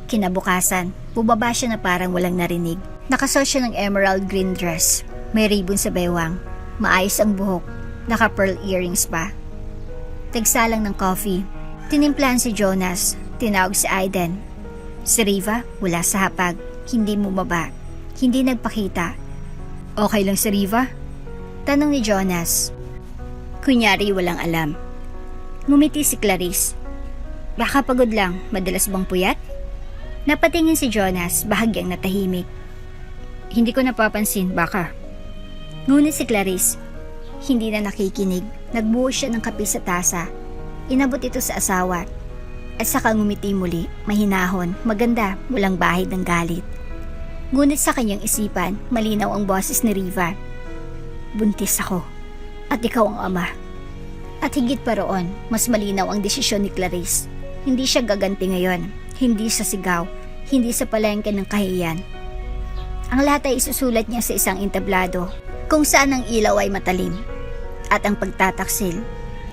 Kinabukasan, bubaba siya na parang walang narinig. Nakasuot siya ng emerald green dress. May ribbon sa baywang. Maayos ang buhok. Naka-pearl earrings pa. Tagsalang ng coffee. Tinimplahan si Jonas. Tinawag si Aiden. Si Riva, wala sa hapag. Hindi bumaba. Hindi nagpakita. Okay lang si Riva? Tanong ni Jonas. Kunyari walang alam. Ngumiti si Clarice. Baka pagod lang, madalas bang puyat? Napatingin si Jonas, bahagyang natahimik. Hindi ko napapansin, baka. Ngunit si Clarice, hindi na nakikinig. Nagbuhos siya ng kape sa tasa. Inabot ito sa asawa. At saka ngumiti muli, mahinahon, maganda, walang bahid ng galit. Ngunit sa kanyang isipan, malinaw ang boses ni Riva. Buntis ako, at ikaw ang ama. At higit pa roon, mas malinaw ang desisyon ni Clarice. Hindi siya gaganti ngayon, hindi sa sigaw, hindi sa palengke ng kahiyan. Ang lahat ay isusulat niya sa isang entablado, kung saan ang ilaw ay matalim, at ang pagtataksil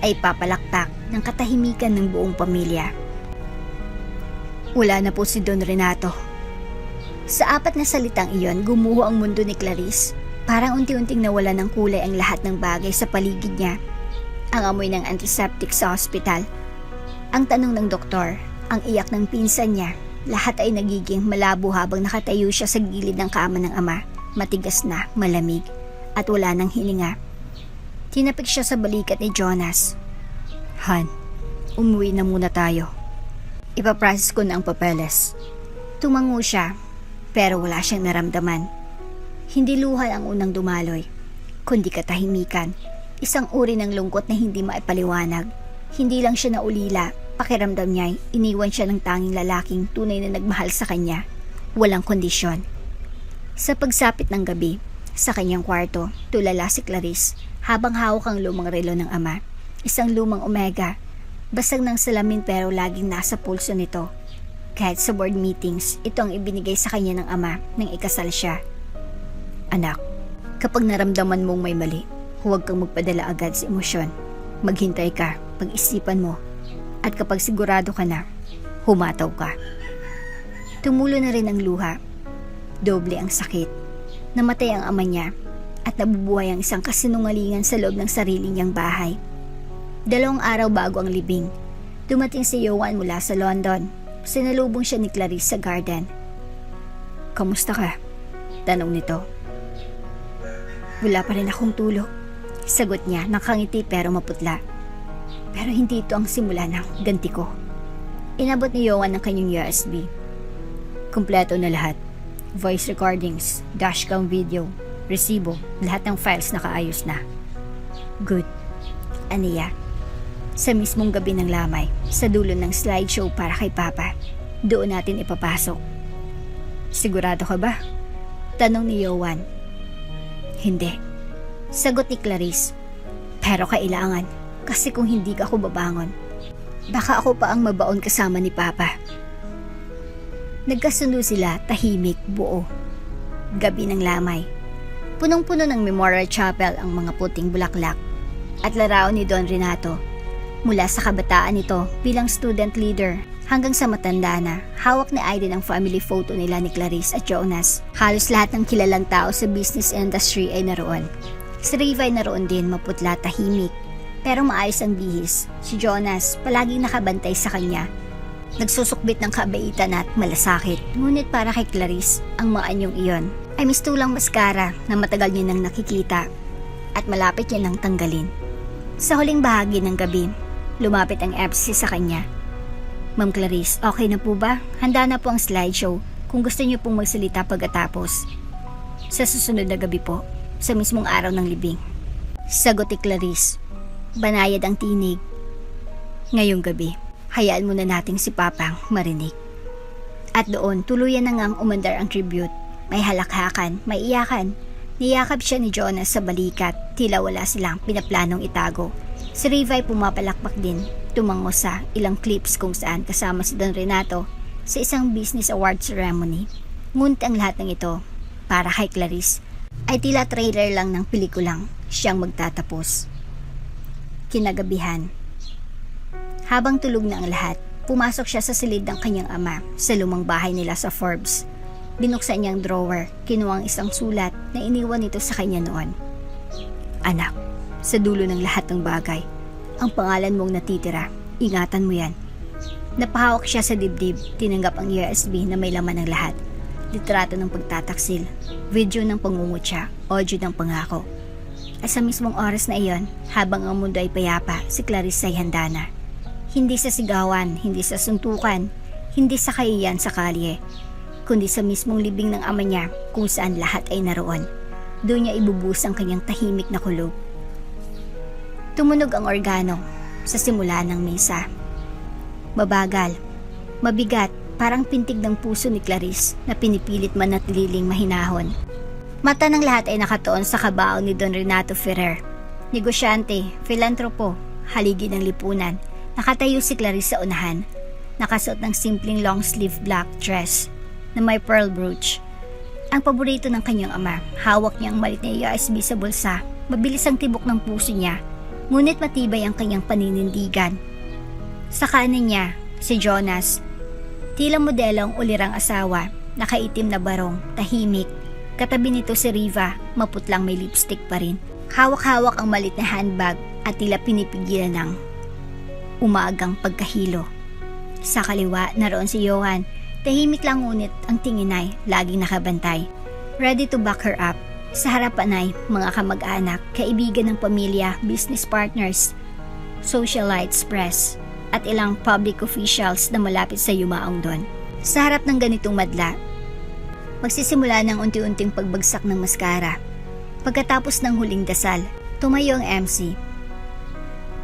ay papalakpak ng katahimikan ng buong pamilya. Wala na po si Don Renato. Sa 4 na salitang iyon, gumuho ang mundo ni Clarice. Parang unti-unting nawala ng kulay ang lahat ng bagay sa paligid niya. Ang amoy ng antiseptic sa hospital, ang tanong ng doktor, ang iyak ng pinsan niya, lahat ay nagiging malabo habang nakatayo siya sa gilid ng kama ng ama, matigas na, malamig, at wala ng hininga. Tinapik siya sa balikat ni Jonas. Han, umuwi na muna tayo. Ipaprocess ko na ang papeles. Tumango siya, pero wala siyang naramdaman. Hindi luha ang unang dumaloy, kundi katahimikan. Isang uri ng lungkot na hindi maipaliwanag. Hindi lang siya naulila, pakiramdam niya iniwan siya ng tanging lalaking tunay na nagmahal sa kanya. Walang kondisyon. Sa pagsapit ng gabi, sa kanyang kwarto, tulala si Clarice habang hawak ang lumang relo ng ama. Isang lumang Omega. Basag ng salamin pero laging nasa pulso nito. Kahit sa board meetings, ito ang ibinigay sa kanya ng ama nang ikasal siya. Anak, kapag naramdaman mong may mali, huwag kang magpadala agad sa emosyon. Maghintay ka, pag-isipan mo. At kapag sigurado ka na, humataw ka. Tumulo na rin ang luha. Doble ang sakit. Namatay ang ama niya at nabubuhay ang isang kasinungalingan sa loob ng sarili niyang bahay. 2 araw bago ang libing, dumating si Johan mula sa London. Sinalubong siya ni Clarice sa garden. Kamusta ka? Tanong nito. Wala pa rin akong tulo. Sagot niya, nakangiti pero maputla. Pero hindi ito ang simula ng ganti ko. Inabot ni Johan ang kanyang USB. Kumpleto na lahat. Voice recordings, dashcam video, resibo, lahat ng files nakaayos na. Good. Aniya. Sa mismong gabi ng lamay, sa dulo ng slideshow para kay Papa, doon natin ipapasok. Sigurado ka ba? Tanong ni Johan. Hindi. Sagot ni Clarice. Pero kailangan, kasi kung hindi ka ako babangon, baka ako pa ang mabaon kasama ni Papa. Nagkasundo sila, tahimik, buo. Gabi ng lamay. Punong-puno ng Memorial Chapel ang mga puting bulaklak at larawan ni Don Renato. Mula sa kabataan nito bilang student leader hanggang sa matanda na, hawak ni Aiden ang family photo nila ni Clarice at Jonas. Halos lahat ng kilalang tao sa business industry ay naroon. Si Riva ay naroon din, maputla, tahimik, pero maayos ang bihis. Si Jonas, palaging nakabantay sa kanya. Nagsusukbit ng kabaitan at malasakit. Ngunit para kay Clarice, ang mga anyong iyon ay mistulang maskara na matagal niya nang nakikita at malapit niya nang tanggalin. Sa huling bahagi ng gabi, lumapit ang FC sa kanya. Ma'am Clarice, okay na po ba? Handa na po ang slideshow kung gusto niyo pong magsalita pagkatapos. Sa susunod na gabi po, sa mismong araw ng libing. Sagot ni Clarice. Banayad ang tinig. Ngayong gabi, hayaan muna nating si Papang marinig. At doon, tuluyan na ngang umandar ang tribute. May halakhakan, may iyakan. Niyakap siya ni Jonas sa balikat, tila wala silang pinaplanong itago. Si Riva ay pumapalakpak din, tumango sa ilang clips kung saan kasama si Don Renato sa isang business award ceremony. Ngunit ang lahat ng ito, para kay Clarice, ay tila trailer lang ng pelikulang siyang magtatapos. Kinagabihan. Habang tulog na ang lahat, pumasok siya sa silid ng kanyang ama sa lumang bahay nila sa Forbes. Binuksan niyang drawer, kinuha ang isang sulat na iniwan nito sa kanya noon. Anak, sa dulo ng lahat ng bagay, ang pangalan mong natitira, ingatan mo yan. Napahawak siya sa dibdib, tinanggap ang USB na may laman ng lahat. Litrato ng pagtataksil, video ng pangungutya, audio ng pangako. At sa mismong oras na iyon, habang ang mundo ay payapa, si Clarice ay handa na. Hindi sa sigawan, hindi sa suntukan, hindi sa kahiyan sa kalye, kundi sa mismong libing ng ama niya kung saan lahat ay naroon. Doon niya ibubus ang kanyang tahimik na kulog. Tumunog ang organo sa simula ng misa. Mabagal, mabigat, parang pintig ng puso ni Clarice na pinipilit manatiling mahinahon. Mata ng lahat ay nakatuon sa kabaong ni Don Renato Ferrer. Negosyante, filantropo, haligi ng lipunan. Nakatayo si Clarice sa unahan. Nakasuot ng simpleng long sleeve black dress na may pearl brooch. Ang paborito ng kanyang ama, hawak niya ang malit na USB sa bulsa. Mabilis ang tibok ng puso niya, ngunit matibay ang kanyang paninindigan. Sa kanan niya, si Jonas. Tila modelo ang ulirang asawa, nakaitim na barong, tahimik. Katabi nito si Riva, maputlang may lipstick pa rin. Hawak-hawak ang malit na handbag at tila pinipigilan ng umaagang pagkahilo. Sa kaliwa, naroon si Johan. Tahimik lang ngunit ang tingin ay laging nakabantay. Ready to back her up. Sa harapan ay mga kamag-anak, kaibigan ng pamilya, business partners, socialites, press, at ilang public officials na malapit sa yumaong Don. Sa harap ng ganitong madla, magsisimula ng unti-unting pagbagsak ng maskara. Pagkatapos ng huling dasal, tumayo ang MC.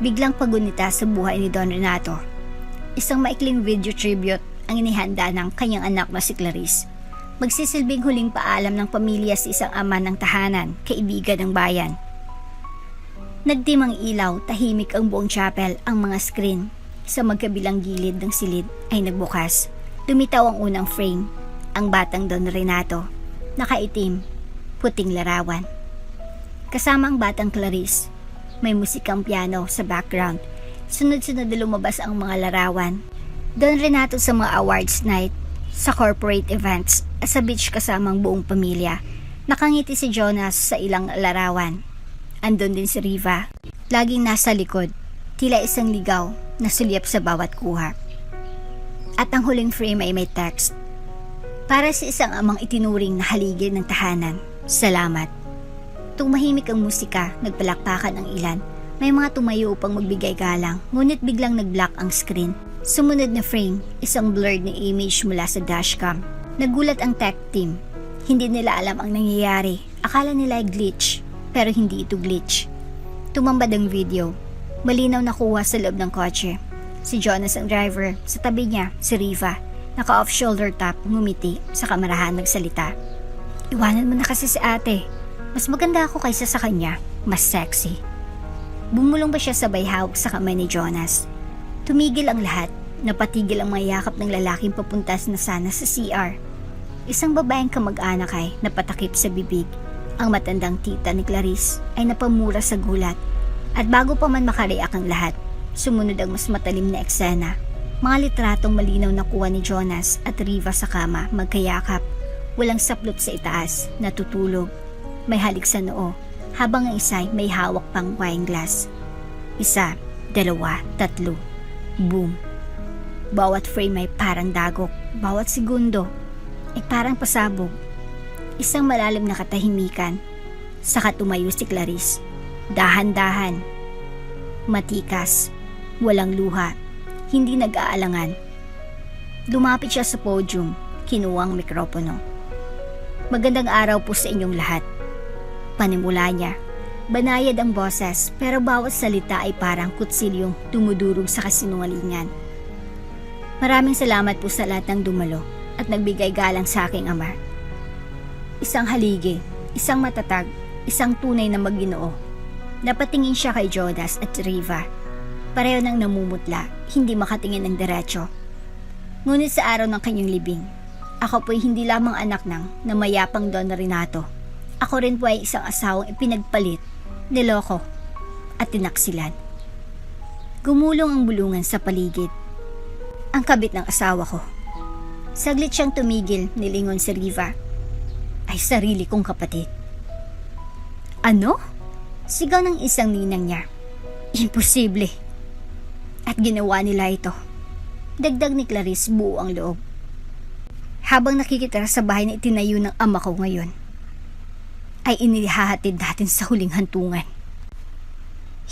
Biglang pagunita sa buhay ni Don Renato. Isang maikling video tribute ang inihanda ng kanyang anak na si Clarice. Magsisilbing huling paalam ng pamilya sa isang ama ng tahanan, kaibigan ng bayan. Nagdim ang ilaw, tahimik ang buong chapel, ang mga screen sa magkabilang gilid ng silid ay nagbukas. Lumitaw ang unang frame, ang batang Don Renato, nakaitim, puting larawan. Kasama ang batang Clarice, may musikang piano sa background. Sunod-sunod na lumabas ang mga larawan. Don Renato sa mga awards night, sa corporate events, at sa beach kasama ang buong pamilya. Nakangiti si Jonas sa ilang larawan. Andun din si Riva, laging nasa likod, tila isang ligaw na sulyap sa bawat kuha. At ang huling frame ay may text. Para sa isang amang itinuring na haligi ng tahanan, salamat. Tumahimik ang musika, nagpalakpakan ang ilan. May mga tumayo upang magbigay galang, ngunit biglang nag-black ang screen. Sumunod na frame, isang blurred na image mula sa dashcam. Nagulat ang tech team. Hindi nila alam ang nangyayari. Akala nila ay glitch, pero hindi ito glitch. Tumambad ang video. Malinaw nakuha sa loob ng kotse. Si Jonas ang driver, sa tabi niya si Riva, naka-off shoulder top, ngumiti, sa kamarahan nagsalita. Iwanan mo na kasi si ate. Mas maganda ako kaysa sa kanya, mas sexy. Bumulong ba siya sabay hawak sa kamay ni Jonas? Tumigil ang lahat, napatigil ang mga yakap ng lalaking papuntas na sana sa CR. Isang babaeng kamag-anak ay napatakip sa bibig. Ang matandang tita ni Clarice ay napamura sa gulat. At bago pa man makareact ang lahat, sumunod ang mas matalim na eksena. Mga litratong malinaw na kuha ni Jonas at Riva sa kama, magkayakap. Walang saplot sa itaas, natutulog. May halik sa noo, habang ang isa may hawak pang wine glass. Isa, dalawa, tatlo. Boom. Bawat frame ay parang dagok, bawat segundo ay parang pasabog. Isang malalim na katahimikan. Saka tumayo si Clarice. Dahan-dahan. Matikas. Walang luha. Hindi nag-aalangan. Lumapit siya sa podium. Kinuha ang mikropono. Magandang araw po sa inyong lahat. Panimula niya. Banayad ang boses, pero bawat salita ay parang kutsilyong dumudurog sa kasinungalingan. Maraming salamat po sa lahat ng dumalo at nagbigay galang sa aking ama. Isang haligi, isang matatag, isang tunay na mag-Ginoo. Napatingin siya kay Jonas at Riva. Pareho nang namumutla, hindi makatingin ng diretso. Ngunit sa araw ng kanyang libing, ako po'y hindi lamang anak ng namayapang Don Renato. Ako rin po ay isang asawang ipinagpalit, niloko, at tinaksilan. Gumulong ang bulungan sa paligid. Ang kabit ng asawa ko. Saglit siyang tumigil, nilingon si Riva. Ay sarili kong kapatid. Ano? Sigaw ng isang ninang niya. Imposible. At ginawa nila ito. Dagdag ni Clarice, buo ang loob. Habang nakikitira sa bahay na itinayo ng ama ko ngayon, ay inihahatid natin sa huling hantungan.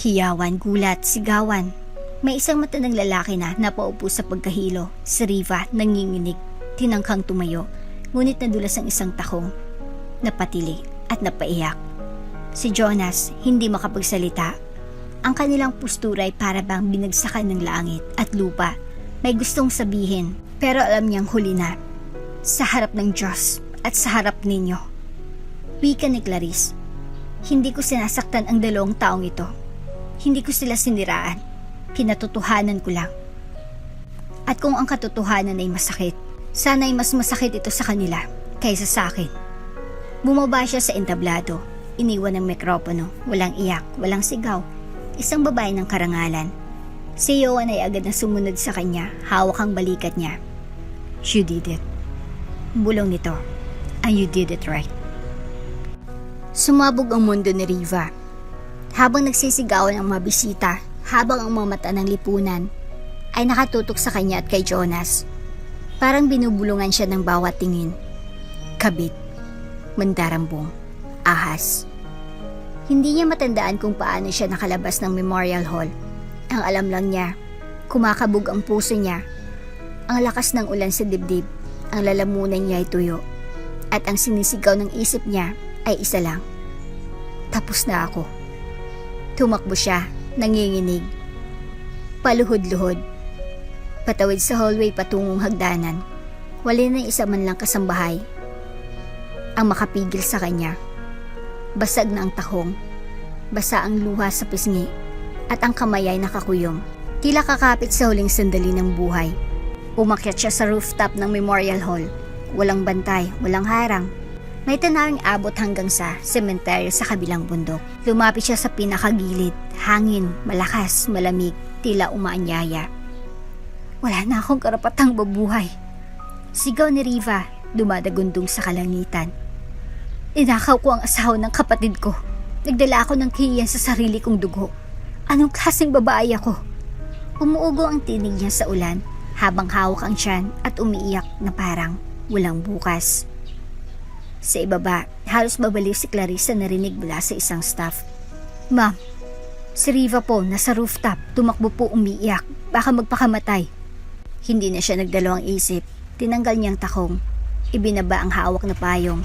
Hiyawan, gulat, sigawan. May isang matandang lalaki na napaupo sa pagkahilo. Si Riva nanginginig, tinangkang tumayo, ngunit nadulas ang isang takong. Napatili at napaiyak. Si Jonas hindi makapagsalita. Ang kanilang postura ay para bang binagsakan ng langit at lupa. May gustong sabihin, pero alam niyang huli na. Sa harap ng Diyos at sa harap ninyo. Wika ni Clarice. Hindi ko sinasaktan ang dalawang taong ito. Hindi ko sila siniraan. Pinatotohanan ko lang. At kung ang katotohanan ay masakit, sana ay mas masakit ito sa kanila kaysa sa akin. Bumaba siya sa entablado. Iniwan ng mikropono. Walang iyak, walang sigaw. Isang babae ng karangalan. Si Yoan ay agad na sumunod sa kanya. Hawak ang balikat niya. You did it. Bulong nito. And you did it right. Sumabog ang mundo ni Riva. Habang nagsisigawan ang mga bisita, habang ang mga mata ng lipunan ay nakatutok sa kanya at kay Jonas. Parang binubulungan siya ng bawat tingin. Kabit. Mandarambong. Ahas. Hindi niya matandaan kung paano siya nakalabas ng Memorial Hall. Ang alam lang niya, kumakabog ang puso niya. Ang lakas ng ulan sa dibdib, ang lalamunan niya ay tuyo. At ang sinisigaw ng isip niya ay isa lang. Tapos na ako. Tumakbo siya, nanginginig. Paluhod-luhod. Patawid sa hallway patungong hagdanan. Wala na isa man lang kasambahay ang makapigil sa kanya. Basag na ang tahong, basa ang luha sa pisngi, at ang kamay ay nakakuyom. Tila kakapit sa huling sandali ng buhay. Umakyat siya sa rooftop ng Memorial Hall. Walang bantay, walang harang. May tanawing abot hanggang sa sementeryo sa kabilang bundok. Lumapit siya sa pinakagilid. Hangin, malakas, malamig, tila umaanyaya. Wala na akong karapatang mabuhay. Sigaw ni Riva, dumadagundong sa kalangitan. Inakaw ko ang asawa ng kapatid ko. Nagdala ako ng kahiyan sa sarili kong dugo. Anong klaseng babae ako? Umuugo ang tinig niya sa ulan habang hawak ang tiyan at umiiyak na parang walang bukas. Sa ibaba, halos babaliw si Clarissa na narinig mula sa isang staff. Ma'am, si Riva po nasa rooftop, tumakbo po umiiyak, baka magpakamatay. Hindi na siya nagdalawang isip, tinanggal niyang takong, ibinaba ang hawak na payong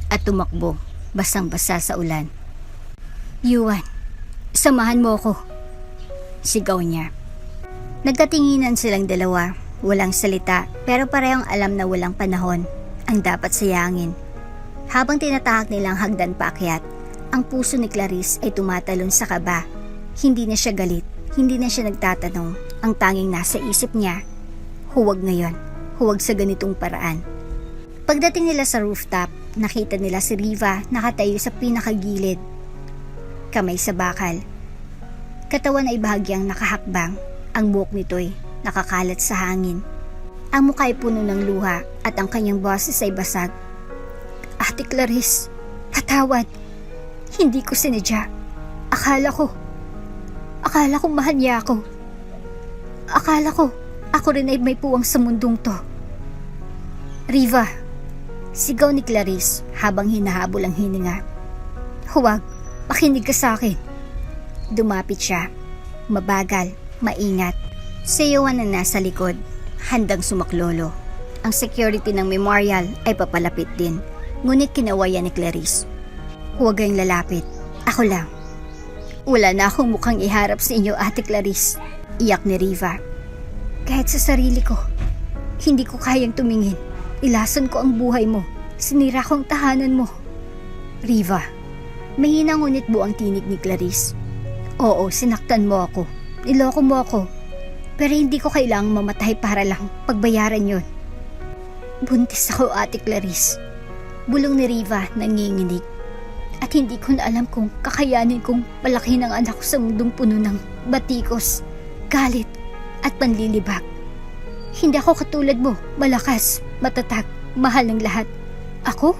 at tumakbo, basang-basa sa ulan. Yuan, samahan mo ko, sigaw niya. Nagkatinginan silang dalawa, walang salita pero parehong alam na walang panahon ang dapat sayangin. Habang tinatahak nilang hagdan paakyat, ang puso ni Clarice ay tumatalon sa kaba. Hindi na siya galit, hindi na siya nagtatanong. Ang tanging nasa isip niya, huwag ngayon, huwag sa ganitong paraan. Pagdating nila sa rooftop, nakita nila si Riva nakatayo sa pinakagilid. Kamay sa bakal. Katawan ay bahagyang nakahakbang. Ang buhok nito'y nakakalat sa hangin. Ang mukha ay puno ng luha at ang kanyang boses ay basag. Ate Clarice, patawad. Hindi ko sinadya. Akala ko mahal niya ako. Akala ko, ako rin ay may puwang sa mundong to. Riva, sigaw ni Clarice habang hinahabol ang hininga. Huwag, makinig ka sa akin. Dumapit siya, mabagal, maingat. Si Yoan na nasa likod, handang sumaklolo. Ang security ng memorial ay papalapit din. Ngunit kinawayan ni Clarice. Huwag kayong lalapit, ako lang. Wala na akong mukhang iharap sa inyo, Ate Clarice. Iyak ni Riva. Kahit sa sarili ko, hindi ko kayang tumingin. Ilason ko ang buhay mo. Sinira ko ang tahanan mo. Riva, mahina ngunit buang tinig ni Clarice. Oo, sinaktan mo ako. Niloko mo ako. Pero hindi ko kailangang mamatay para lang pagbayaran yon. Buntis ako, Ate Clarice. Bulong ni Riva nanginginig. At hindi ko na alam kung kakayanin kong palaki ng anak ko sa mundong puno ng batikos, galit at panlilibak. Hindi ako katulad mo, malakas, matatag, mahal ng lahat. Ako?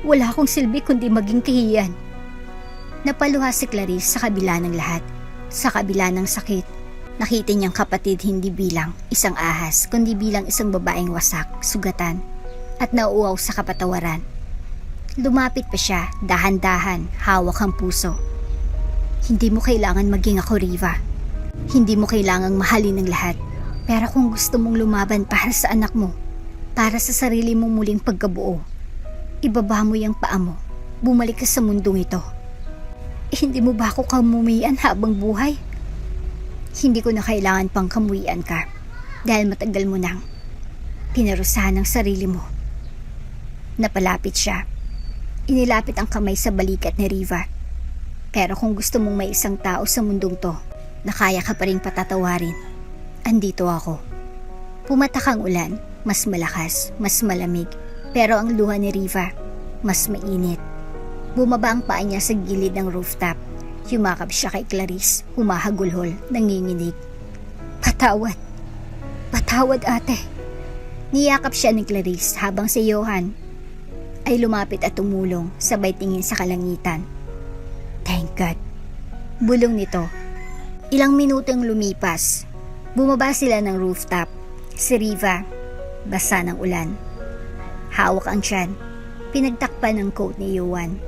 Wala akong silbi kundi maging kahiyan. Napaluha si Clarice sa kabila ng lahat, sa kabila ng sakit. Nakita niyang kapatid hindi bilang isang ahas, kundi bilang isang babaeng wasak, sugatan, at nauuaw sa kapatawaran. Lumapit pa siya, dahan-dahan, hawak ang puso. Hindi mo kailangan maging ako, Riva. Hindi mo kailangang mahalin ng lahat. Pero kung gusto mong lumaban para sa anak mo, para sa sarili mong muling pagkabuo, ibaba mo yung paa mo, bumalik ka sa mundong ito. Hindi mo ba ako kamumian habang buhay? Hindi ko na kailangan pang kamuian ka. Dahil matagal mo nang pinarusahan ng sarili mo. Napalapit siya. Inilapit ang kamay sa balikat ni Riva. Pero kung gusto mong may isang tao sa mundong to na kaya ka pa rin patatawarin, andito ako. Pumatak ang ulan, mas malakas, mas malamig. Pero ang luha ni Riva, mas mainit. Bumaba ang paa niya sa gilid ng rooftop. Yumakap siya kay Clarice, humahagulhol, nanginginig. Patawad. Patawad, ate. Niyakap siya ni Clarice habang si Johan ay lumapit at tumulong, sabay tingin sa kalangitan. Thank God. Bulong nito. Ilang minutong lumipas. Bumaba sila ng rooftop. Si Riva, basa ng ulan. Hawak ang tiyan. Pinagtakpan ng coat ni Johan.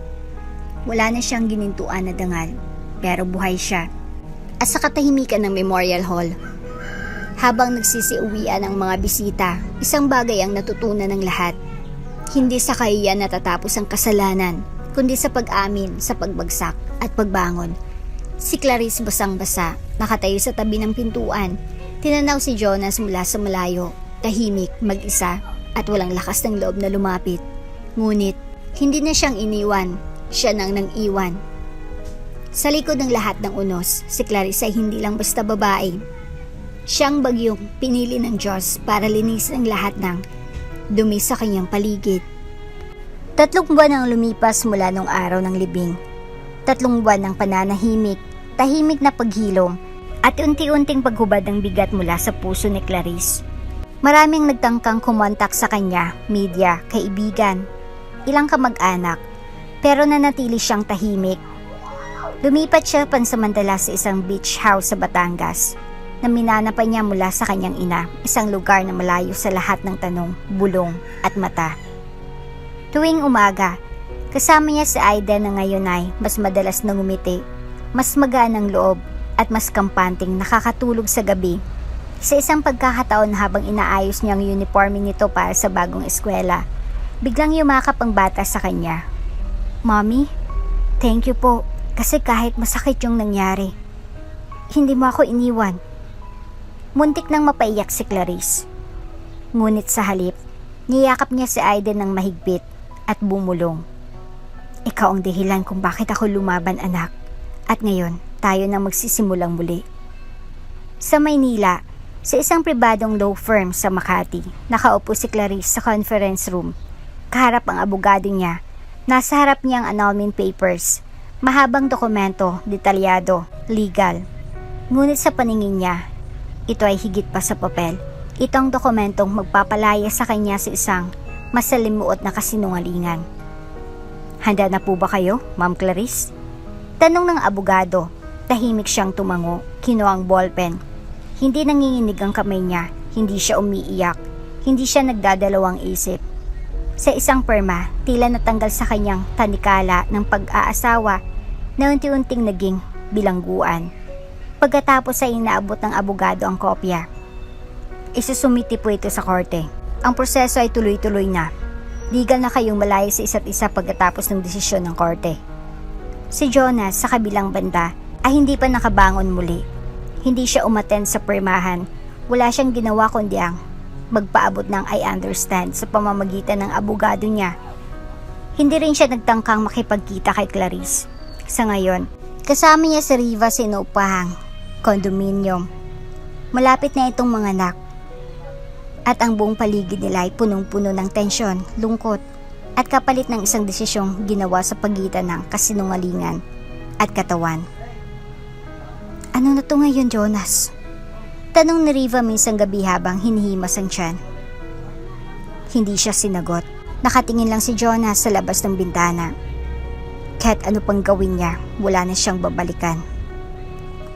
Wala na siyang ginintuan na dangal, pero buhay siya. At sa katahimikan ng Memorial Hall, habang nagsisiuwian ang mga bisita, isang bagay ang natutunan ng lahat. Hindi sa kahiyan natatapos ang kasalanan, kundi sa pag-amin, sa pagbagsak at pagbangon. Si Clarice basang-basa, nakatayo sa tabi ng pintuan. Tinanaw si Jonas mula sa malayo, tahimik, mag-isa, at walang lakas ng loob na lumapit. Ngunit, hindi na siyang iniwan, siya nang nang-iwan. Sa likod ng lahat ng unos, si Clarice ay hindi lang basta babae. Siyang bagyong pinili ng Diyos para linisin ang lahat ng dumi sa kanyang paligid. 3 buwan ang lumipas mula nung araw ng libing. 3 buwan ng pananahimik, tahimik na paghilom, at unti-unting paghubad ng bigat mula sa puso ni Clarice. Maraming nagtangkang kumontak sa kanya, media, kaibigan, ilang kamag-anak, pero nanatili siyang tahimik. Lumipat siya pansamantala sa isang beach house sa Batangas, na minana pa niya mula sa kanyang ina, isang lugar na malayo sa lahat ng tanong, bulong at mata. Tuwing umaga, kasama niya si Aiden na ngayon ay mas madalas na ngumiti, mas magaan ang loob at mas kampanting nakakatulog sa gabi. Sa isang pagkakataon habang inaayos niyang uniforme nito para sa bagong eskwela, biglang yumakap ang bata sa kanya. Mommy, thank you po kasi kahit masakit yung nangyari, hindi mo ako iniwan. Muntik nang mapaiyak si Clarice. Ngunit sa halip, niyakap niya si Aiden ng mahigpit at bumulong. Ikaw ang dahilan kung bakit ako lumaban, anak. At ngayon, tayo na magsisimulang muli. Sa Maynila, sa isang pribadong law firm sa Makati, nakaupo si Clarice sa conference room. Kaharap ang abogado niya. Nasa harap niya ang annulment papers. Mahabang dokumento, detalyado, legal. Ngunit sa paningin niya, ito ay higit pa sa papel. Itong dokumentong magpapalaya sa kanya sa isang masalimuot na kasinungalingan. Handa na po ba kayo, Ma'am Clarice? Tanong ng abogado. Tahimik siyang tumango, kinuha ang ballpen. Hindi nanginginig ang kamay niya, hindi siya umiiyak, hindi siya nagdadalawang isip. Sa isang perma, tila natanggal sa kanyang tanikala ng pag-aasawa na unti-unting naging bilangguan. Pagkatapos ay inaabot ng abogado ang kopya. Isusumiti po ito sa korte. Ang proseso ay tuloy-tuloy na. Legal na kayong malaya sa isa't isa pagkatapos ng desisyon ng korte. Si Jonas sa kabilang banda ay hindi pa nakabangon muli. Hindi siya umattend sa pirmahan. Wala siyang ginawa kundi ang magpaabot ng I understand sa pamamagitan ng abogado niya. Hindi rin siya nagtangkang makipagkita kay Clarice. Sa ngayon, kasama niya si Riva sa inuupahang condominium. Malapit na itong mga anak. At ang buong paligid nila ay punong-puno ng tensyon, lungkot, at kapalit ng isang desisyong ginawa sa pagitan ng kasinungalingan at katawan. Ano na to ngayon, Jonas? Tanong ni Riva minsang gabi habang hinihimas ang tiyan. Hindi siya sinagot. Nakatingin lang si Jonas sa labas ng bintana. Kahit ano pang gawin niya, wala na siyang babalikan.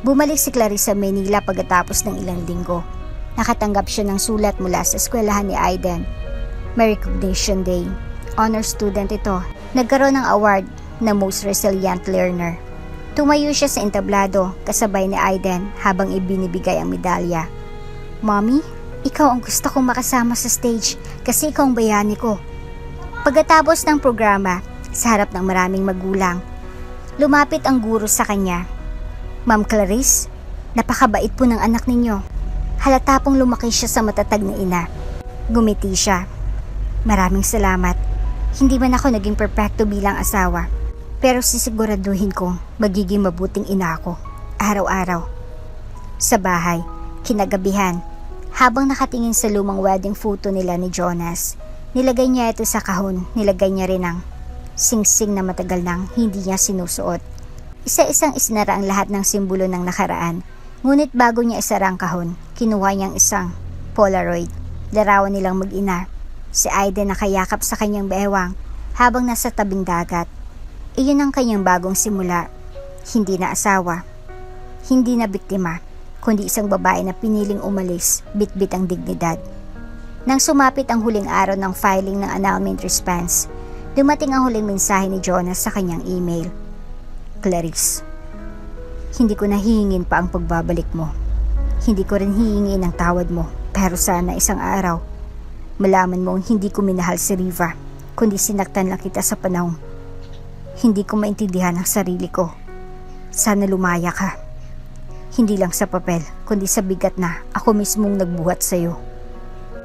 Bumalik si Clarice sa Manila pagkatapos ng ilang linggo. Nakatanggap siya ng sulat mula sa eskwelahan ni Aiden. May recognition day. Honor student ito. Nagkaroon ng award na Most Resilient Learner. Tumayo siya sa entablado kasabay ni Aiden habang ibinibigay ang medalya. Mommy, ikaw ang gusto kong makasama sa stage kasi ikaw ang bayani ko. Pagkatapos ng programa, sa harap ng maraming magulang, lumapit ang guro sa kanya. Ma'am Clarice, napakabait po ng anak ninyo. Halata pong lumaki siya sa matatag na ina. Gumiti siya. Maraming salamat. Hindi man ako naging perpekto bilang asawa, pero sisiguraduhin kong magiging mabuting ina ako, araw-araw. Sa bahay, kinagabihan, habang nakatingin sa lumang wedding photo nila ni Jonas, nilagay niya ito sa kahon, nilagay niya rin ang singsing na matagal nang hindi niya sinusuot. Isa-isang isinara ang lahat ng simbolo ng nakaraan, ngunit bago niya isara ang kahon, kinuha niyang isang Polaroid. Larawan nilang mag-ina, si Aiden nakayakap sa kanyang bewang habang nasa tabing dagat. Iyon ang kanyang bagong simula, hindi na asawa, hindi na biktima, kundi isang babae na piniling umalis, bitbit ang dignidad. Nang sumapit ang huling araw ng filing ng annulment response, dumating ang huling mensahe ni Jonas sa kanyang email. Clarice, hindi ko na hihingin pa ang pagbabalik mo. Hindi ko rin hihingin ang tawad mo, pero sana isang araw, malaman mong hindi ko minahal si Riva, kundi sinaktan lang kita sa panahong hindi ko maintindihan ang sarili ko. Sana lumaya ka. Hindi lang sa papel, kundi sa bigat na ako mismong nagbuhat sa'yo.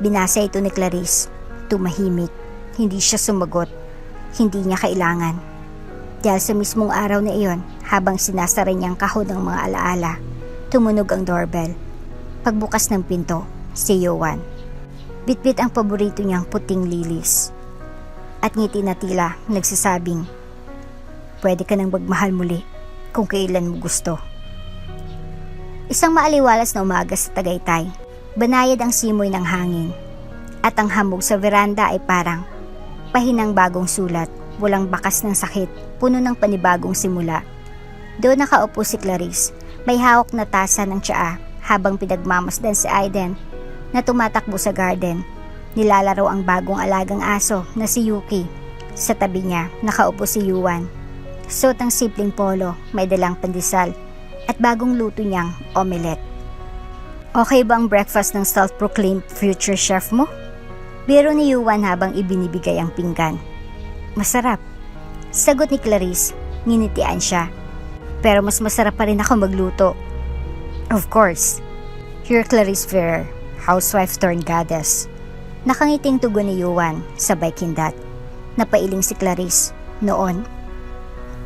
Binasa ito ni Clarice. Tumahimik. Hindi siya sumagot. Hindi niya kailangan. Dahil sa mismong araw na iyon, habang sinasara niyang kahon ng mga alaala, tumunog ang doorbell. Pagbukas ng pinto, si Yowan. Bitbit ang paborito niyang puting lilis. At ngiti na tila nagsasabing, pwede ka nang magmahal muli kung kailan mo gusto. Isang maaliwalas na umaga sa Tagaytay, banayad ang simoy ng hangin. At ang hamog sa veranda ay parang pahinang bagong sulat, walang bakas ng sakit, puno ng panibagong simula. Doon nakaupo si Clarice, may hawak na tasa ng tsaa habang pinagmamasdan si Aiden na tumatakbo sa garden. Nilalaro ang bagong alagang aso na si Yuki. Sa tabi niya, nakaupo si Yuan. Suot ang simpleng polo, may dalang pandesal at bagong luto niyang omelette. Okay ba ang breakfast ng self-proclaimed future chef mo? Biro ni Yuan habang ibinibigay ang pinggan. Masarap. Sagot ni Clarice, nginitian siya. Pero mas masarap pa rin ako magluto. Of course. You're Clarice Ferrer, housewife turned goddess. Nakangiting tugon ni Yuan, sabay kindat. Napailing si Clarice. Noon,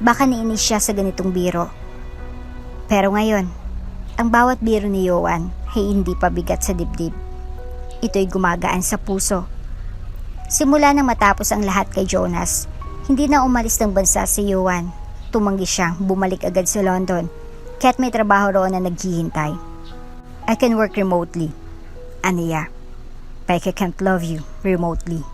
baka nainis siya sa ganitong biro. Pero ngayon, ang bawat biro ni Yuan ay hindi pa bigat sa dibdib. Ito'y gumagaan sa puso. Simula na matapos ang lahat kay Jonas, hindi na umalis ng bansa si Yuan. Tumanggi siyang bumalik agad sa London, kaya't may trabaho roon na naghihintay. I can work remotely, aniya. But I can't love you remotely.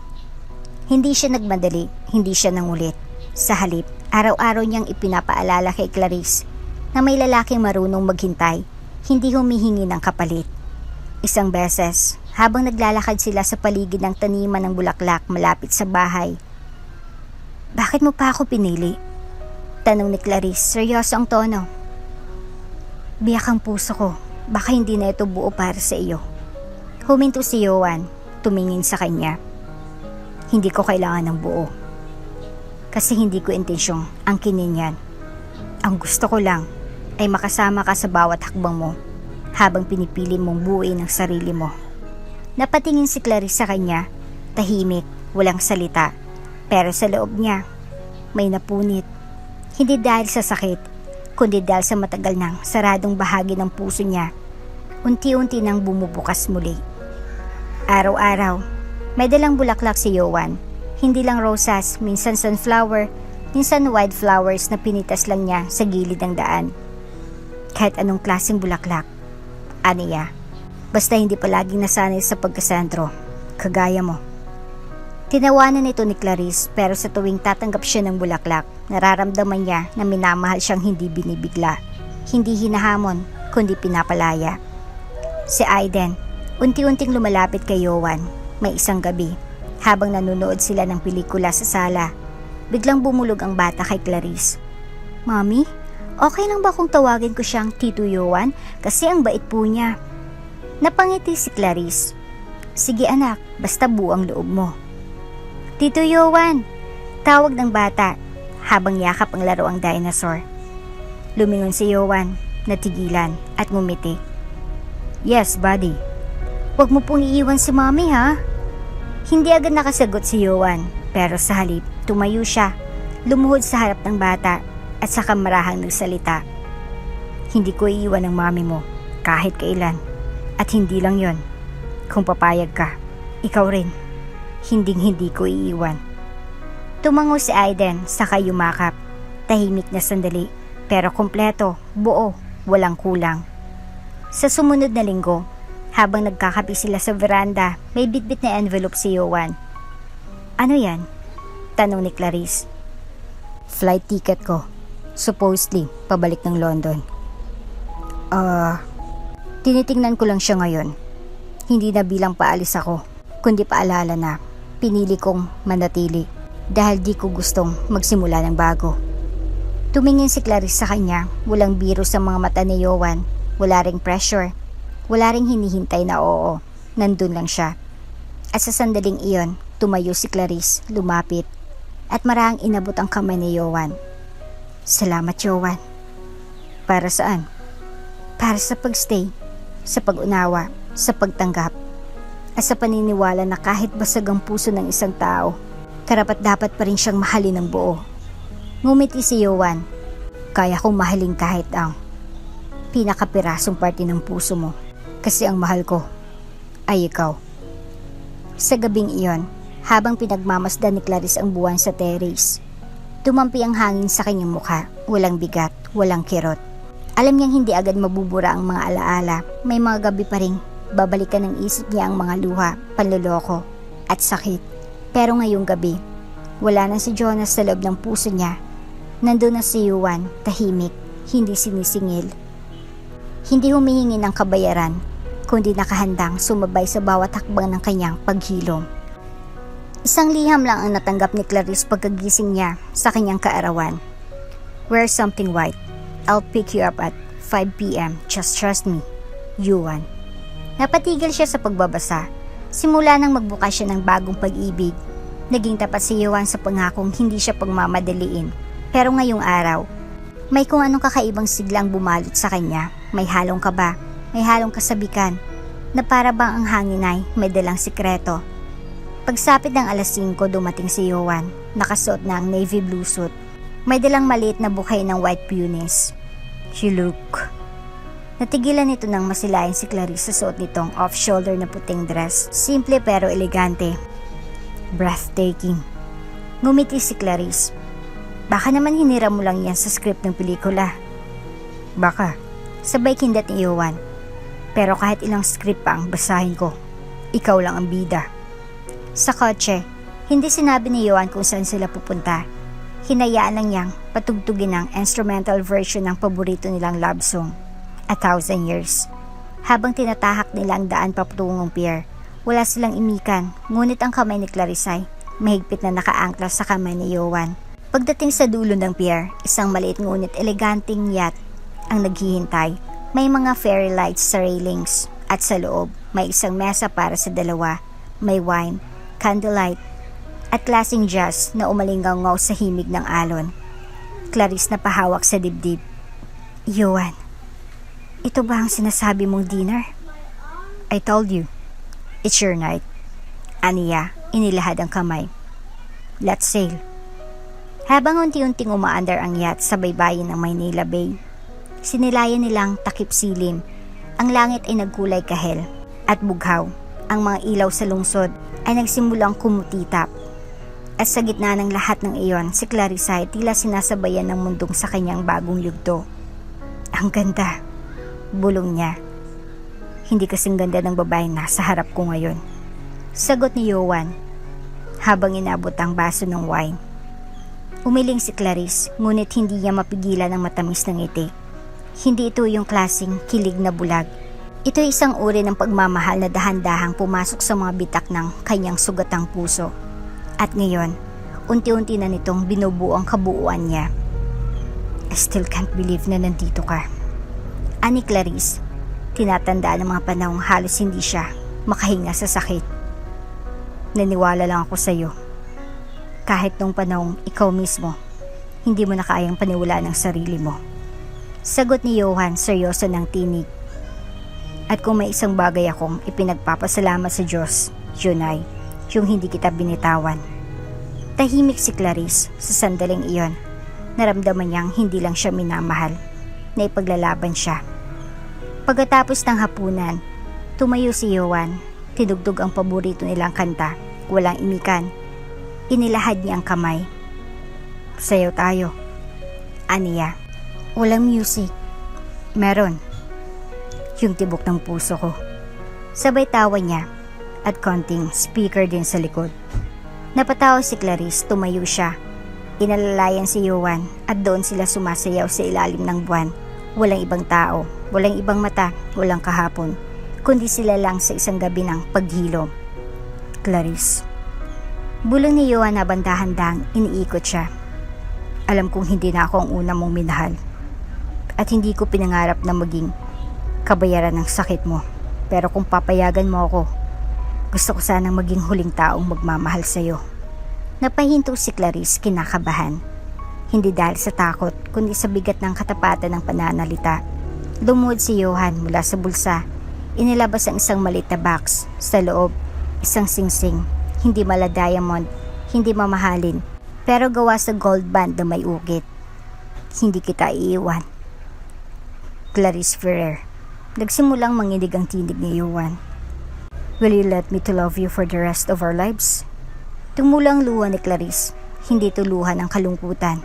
Hindi siya nagmadali, hindi siya nangulit. Sa halip, araw-araw niyang ipinapaalala kay Clarice na may lalaking marunong maghintay, hindi humihingi ng kapalit. Isang beses, habang naglalakad sila sa paligid ng taniman ng bulaklak malapit sa bahay. Bakit mo pa ako pinili? Tanong ni Clarice, seryoso ang tono. Biyak ang puso ko, baka hindi na ito buo para sa iyo. Huminto si Yowan, tumingin sa kanya. Hindi ko kailangan ng buo. Kasi hindi ko intensyong angkinin yan. Ang gusto ko lang ay makasama ka sa bawat hakbang mo habang pinipili mong buuin ang sarili mo. Napatingin si Clarice sa kanya, tahimik, walang salita. Pero sa loob niya, may napunit. Hindi dahil sa sakit, kundi dahil sa matagal nang saradong bahagi ng puso niya. Unti-unti nang bumubukas muli. Araw-araw, may dalang bulaklak si Yowan. Hindi lang rosas, minsan sunflower, minsan wildflowers na pinitas lang niya sa gilid ng daan. Kahit anong klaseng bulaklak, aniya. Basta hindi palaging nasanay sa pagkasentro, kagaya mo. Tinawanan ito ni Clarice, pero sa tuwing tatanggap siya ng bulaklak, nararamdaman niya na minamahal siyang hindi binibigla, hindi hinahamon, kundi pinapalaya. Si Aiden, unti-unting lumalapit kay Yowan. May isang gabi, habang nanonood sila ng pelikula sa sala, biglang bumulog ang bata kay Clarice. Mami, okay lang ba kung tawagin ko siyang Tito Yowan? Kasi ang bait po niya. Napangiti si Clarice. Sige anak, basta buo ang loob mo. Tito Yowan, tawag ng bata, habang yakap ang laruang dinosaur. Lumingon si Yowan, natigilan at ngumiti. Yes, buddy. Huwag mo pong iiwan si Mami ha. Hindi agad nakasagot si Yoan, pero sa halip, tumayo siya, lumuhod sa harap ng bata at saka marahang nagsalita. Hindi ko iiwan ang Mami mo, kahit kailan. At hindi lang yon. Kung papayag ka, ikaw rin. Hinding-hindi ko iiwan. Tumango si Aiden, saka yumakap. Tahimik na sandali, pero kompleto, buo, walang kulang. Sa sumunod na linggo, habang nagkakape sila sa veranda, may bitbit na envelope si Yoan. Ano yan? Tanong ni Clarice. Flight ticket ko. Supposedly, pabalik ng London. Tinitingnan ko lang siya ngayon. Hindi na bilang paalis ako, kundi paalala na pinili kong manatili dahil di ko gustong magsimula ng bago. Tumingin si Clarice sa kanya, walang biro sa mga mata ni Yoan, wala ring pressure. Wala ring hinihintay na oo, nandun lang siya. At sa sandaling iyon, tumayo si Clarice, lumapit, at marahang inabot ang kamay ni Yoan. Salamat, Yoan. Para saan? Para sa pagstay, sa pag-unawa, sa pagtanggap, at sa paniniwala na kahit basag ang puso ng isang tao, karapat-dapat pa rin siyang mahalin ng buo. Ngumiti si Yoan. Kaya kong mahalin kahit ang pinakapirasong parte ng puso mo. Kasi ang mahal ko ay ikaw. Sa gabing iyon, habang pinagmamasdan ni Clarice ang buwan sa terrace, tumampi ang hangin sa kanyang mukha, walang bigat, walang kirot. Alam niyang hindi agad mabubura ang mga alaala, may mga gabi pa ring babalikan ng isip niya ang mga luha, panloloko, at sakit. Pero ngayong gabi, wala na si Jonas sa loob ng puso niya. Nandun na si Yoan, tahimik, hindi sinisingil. Hindi humihingi ng kabayaran, kundi nakahandang sumabay sa bawat hakbang ng kanyang paghilom. Isang liham lang ang natanggap ni Clarice pagkagising niya sa kanyang kaarawan. Wear something white. I'll pick you up at 5 p.m. Just trust me. Yoan. Napatigil siya sa pagbabasa. Simula nang magbukas siya ng bagong pag-ibig. Naging tapat si Yoan sa pangakong hindi siya pagmamadaliin. Pero ngayong araw, may kung anong kakaibang siglang bumalot sa kanya. May halong kaba, may halong kasabikan, na para bang ang hangin ay may dalang sikreto. Pagsapit ng alas 5, dumating si Yoan, nakasuot na ang navy blue suit. May dalang maliit na bouquet ng white peonies. You look. Natigilan nito nang masilayan si Clarice sa suot nitong off-shoulder na puting dress. Simple pero elegante. Breathtaking. Ngumiti si Clarice. Baka naman hiniram mo lang yan sa script ng pelikula. Baka. Sabay kindat ni Yoan. Pero kahit ilang script pa ang basahin ko, ikaw lang ang bida. Sa kotse, hindi sinabi ni Yoan kung saan sila pupunta. Hinayaan lang niyang patugtugin ang instrumental version ng paborito nilang love song, 1,000 Years. Habang tinatahak nila ang daan papatungong pier, wala silang imikan, ngunit ang kamay ni Clarice ay mahigpit na nakaangkla sa kamay ni Yoan. Pagdating sa dulo ng pier, isang maliit ngunit eleganting yacht ang naghihintay. May mga fairy lights sa railings at sa loob may isang mesa para sa dalawa. May wine, candlelight at klaseng jazz na umalingaw-ngaw sa himig ng alon. Clarice na pahawak sa dibdib. Yoan, ito ba ang sinasabi mong dinner? I told you, it's your night. Aniya, inilahad ang kamay. Let's sail. Habang unti-unting umaandar ang yacht sa baybayin ng Maynila Bay, sinilayan nilang takip silim. Ang langit ay nagkulay kahel at bughaw. Ang mga ilaw sa lungsod ay nagsimulang kumutitap. At sa gitna ng lahat ng iyon, si Clarice ay tila sinasabayan ng mundong sa kanyang bagong yugto. Ang ganda, bulong niya. Hindi kasing ganda ng babae na sa harap ko ngayon. Sagot ni Yoan habang inabot ang baso ng wine. Umiling si Clarice, ngunit hindi niya mapigilan ang matamis ng ngiti. Hindi ito yung klaseng kilig na bulag. Ito isang uri ng pagmamahal na dahan-dahang pumasok sa mga bitak ng kanyang sugatang puso. At ngayon, unti-unti na nitong binubuo ang kabuuan niya. I still can't believe na nandito ka. Ani Clarice, tinatandaan ng mga panahong halos hindi siya makahinga sa sakit. Naniwala lang ako sa iyo. Kahit nung panahong ikaw mismo, hindi mo na kayang paniwalaan ng sarili mo. Sagot ni Yoan, seryoso ng tinig. At kung may isang bagay akong ipinagpapasalamat sa Diyos, yun ay yung hindi kita binitawan. Tahimik si Clarice sa sandaling iyon. Naramdaman niyang hindi lang siya minamahal, na ipaglalaban siya. Pagkatapos ng hapunan, tumayo si Johan. Tinugtog ang paborito nilang kanta, walang imikan. Inilahad niya ang kamay. Sayaw tayo. Aniya. Walang music. Meron. Yung tibok ng puso ko. Sabay tawa niya at konting speaker din sa likod. Napatawa si Clarice, tumayo siya. Inalalayan si Johan at doon sila sumasayaw sa ilalim ng buwan. Walang ibang tao, walang ibang mata, walang kahapon, kundi sila lang sa isang gabi ng paghilom. Clarice. Bulong ni Johan habang dahan-dahang iniikot siya. Alam kong hindi na ako ang una mong minahal. At hindi ko pinangarap na maging kabayaran ng sakit mo. Pero kung papayagan mo ako, gusto ko sanang maging huling taong magmamahal sa'yo. Napahinto si Clarice, kinakabahan. Hindi dahil sa takot, kundi sa bigat ng katapatan ng pananalita. Lumuhod si Johan mula sa bulsa. Inilabas ang isang maliit na box. Sa loob, isang singsing. Hindi mala diamond, hindi mamahalin, pero gawa sa gold band na may ukit. Hindi kita iiwan. Clarice Ferrer. Nagsimulang manginig ang tinig ni Johan. Will you let me to love you for the rest of our lives? Tumulang luha ni Clarice. Hindi ito luha ng kalungkutan.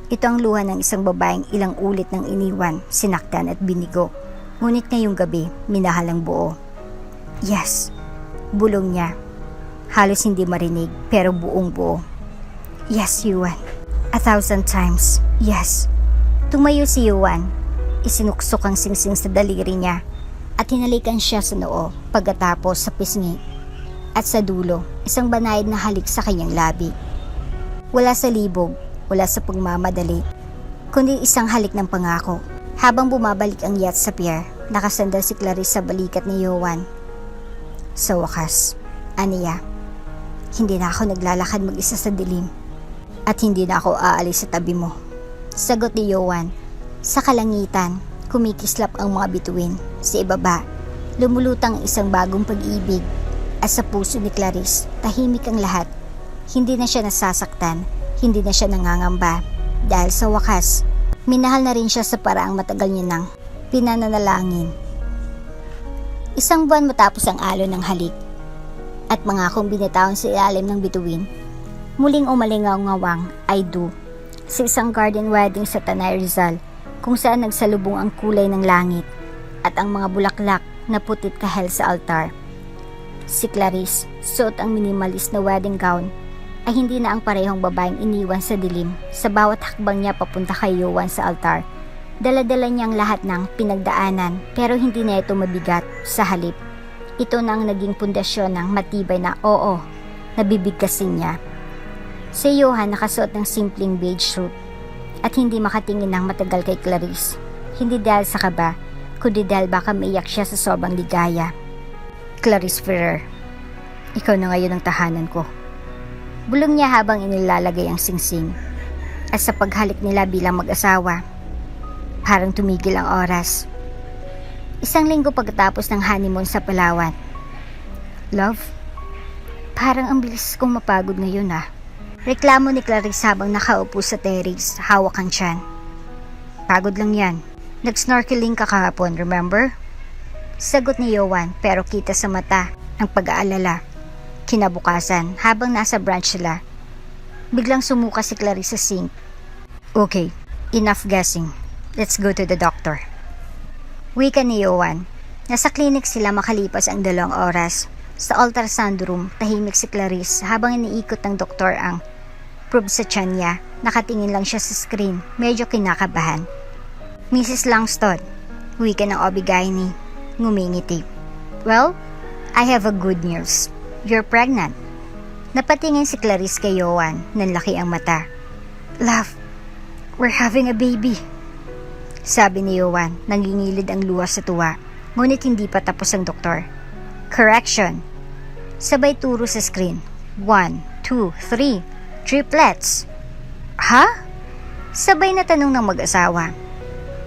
Ito ang luha ng isang babaeng ilang ulit ng iniwan, sinaktan at binigo. Ngunit ngayong gabi, minahal ang buo. Yes, bulong niya. Halos hindi marinig, pero buong buo. Yes, Johan. 1,000 times. Yes. Tumayo si Johan. Isinuksok ang singsing sa daliri niya at hinalikan siya sa noo, pagkatapos sa pisngi. At sa dulo, isang banayad na halik sa kanyang labi. Wala sa libog, wala sa pagmamadali, kundi isang halik ng pangako. Habang bumabalik ang yacht sa pier, nakasandal si Clarice sa balikat ni Johan. Sa wakas, aniya, hindi na ako naglalakad mag-isa sa dilim at hindi na ako aalis sa tabi mo. Sagot ni Johan. Sa kalangitan, kumikislap ang mga bituin. Sa ibaba, lumulutang isang bagong pag-ibig. At sa puso ni Clarice, tahimik ang lahat. Hindi na siya nasasaktan, hindi na siya nangangamba. Dahil sa wakas, minahal na rin siya sa paraang matagal niya nang pinananalangin. Isang buwan matapos ang alon ng halik at mga akong binitawan sa ilalim ng bituin, muling umalingaw-ngawang I do sa isang garden wedding sa Tanay Rizal, kung saan nagsalubong ang kulay ng langit at ang mga bulaklak na putit kahel sa altar. Si Clarice, suot ang minimalist na wedding gown, ay hindi na ang parehong babaeng iniwan sa dilim. Sa bawat hakbang niya papunta kay Johan sa altar, dala-dala niyang lahat ng pinagdaanan, pero hindi na ito mabigat. Sa halip, ito na ang naging pundasyon ng matibay na oo, nabibigkasin niya. Si Johan nakasuot ng simpleng beige suit at hindi makatingin ng matagal kay Clarice. Hindi dahil sa kaba, kundi dahil baka maiyak siya sa sobrang ligaya. Clarice Ferrer, ikaw na ngayon ang tahanan ko. Bulong niya habang inilalagay ang singsing. At sa paghalik nila bilang mag-asawa, parang tumigil ang oras. Isang linggo pagkatapos ng honeymoon sa Palawan. Love, parang ang bilis kong mapagod ngayon ah. Reklamo ni Clarice habang nakaupo sa terrace, hawak ang tiyan. Pagod lang yan. Nag-snorkeling ka kahapon, remember? Sagot ni Johan, pero kita sa mata ang pag-aalala. Kinabukasan, habang nasa brunch sila, biglang sumuka si Clarice sa sink. Okay, enough guessing. Let's go to the doctor. Wika ni Johan. Nasa clinic sila makalipas ang 2 oras. Sa ultrasound room, tahimik si Clarice habang iniikot ng doktor ang probe sa tiyan niya. Nakatingin lang siya sa screen, medyo kinakabahan. Mrs. Langston, wika ng OB-GYN, ngumingiti. Well, I have a good news. You're pregnant. Napatingin si Clarice kay Johan, nanlaki ang mata. Love, we're having a baby. Sabi ni Johan, nangingilid ang luha sa tuwa. Ngunit hindi pa tapos ang doktor. Correction. Sabay turo sa screen. 1, 2, 3. Triplets. Ha? Sabay na tanong ng mag-asawa.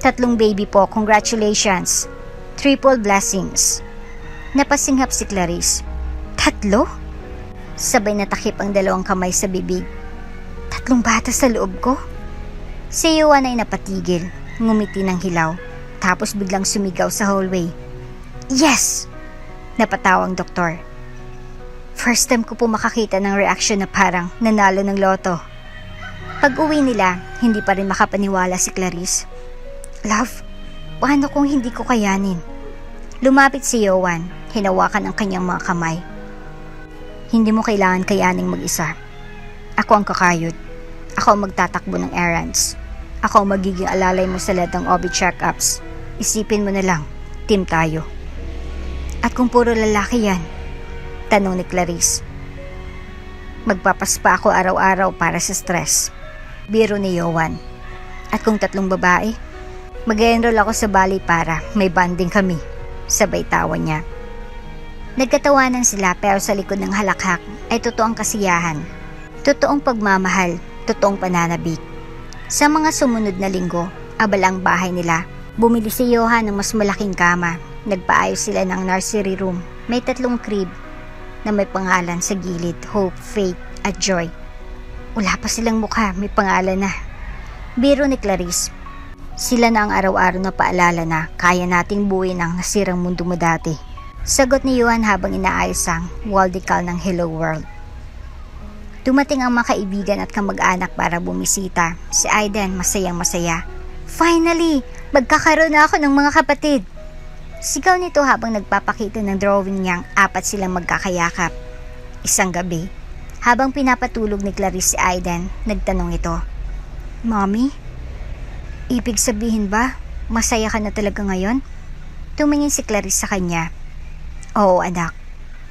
3 baby po, congratulations. Triple blessings. Napasinghap si Clarice. 3? Sabay natakip ang dalawang kamay sa bibig. 3 bata sa loob ko? Si Yuan ay napatigil, ngumiti ng hilaw, tapos biglang sumigaw sa hallway. Yes! Napatawa ang doktor. First time ko po makakita ng reaksyon na parang nanalo ng loto. Pag uwi nila, hindi pa rin makapaniwala si Clarice. Love, paano kung hindi ko kayanin? Lumapit si Yuan, hinawakan ang kanyang mga kamay. Hindi mo kailangan kayaning mag-isa. Ako ang kakayod. Ako ang magtatakbo ng errands. Ako ang magiging alalay mo sa lahat ng OB check-ups. Isipin mo na lang, team tayo. At kung puro lalaki yan? Tanong ni Clarice. Magpapaspa ako araw-araw para sa stress. Biro ni Yuan. At kung 3 babae? Mag-enroll ako sa ballet para may banding kami. Sabay tawa niya. Nagkatawanan sila pero sa likod ng halakhak ay totoong kasiyahan. Totoong pagmamahal, totoong pananabik. Sa mga sumunod na linggo, abalang bahay nila. Bumili si Johan ng mas malaking kama. Nagpaayos sila ng nursery room. May 3 crib na may pangalan sa gilid, Hope, Faith at Joy. Wala pa silang mukha, may pangalan na. Biro ni Clarice. Sila na ang araw-araw na paalala na kaya nating buuin ang nasirang mundo mo dati. Sagot ni Yuan habang inaayos ang wall decal ng Hello World. Dumating ang mga kaibigan at kamag-anak para bumisita. Si Aiden masayang masaya. Finally! Magkakaroon na ako ng mga kapatid! Sigaw nito habang nagpapakita ng drawing niyang 4 silang magkakayakap. Isang gabi, habang pinapatulog ni Clarice si Aiden, nagtanong ito. Mommy? Ibig sabihin ba, masaya ka na talaga ngayon? Tumingin si Clarice sa kanya. Oo anak,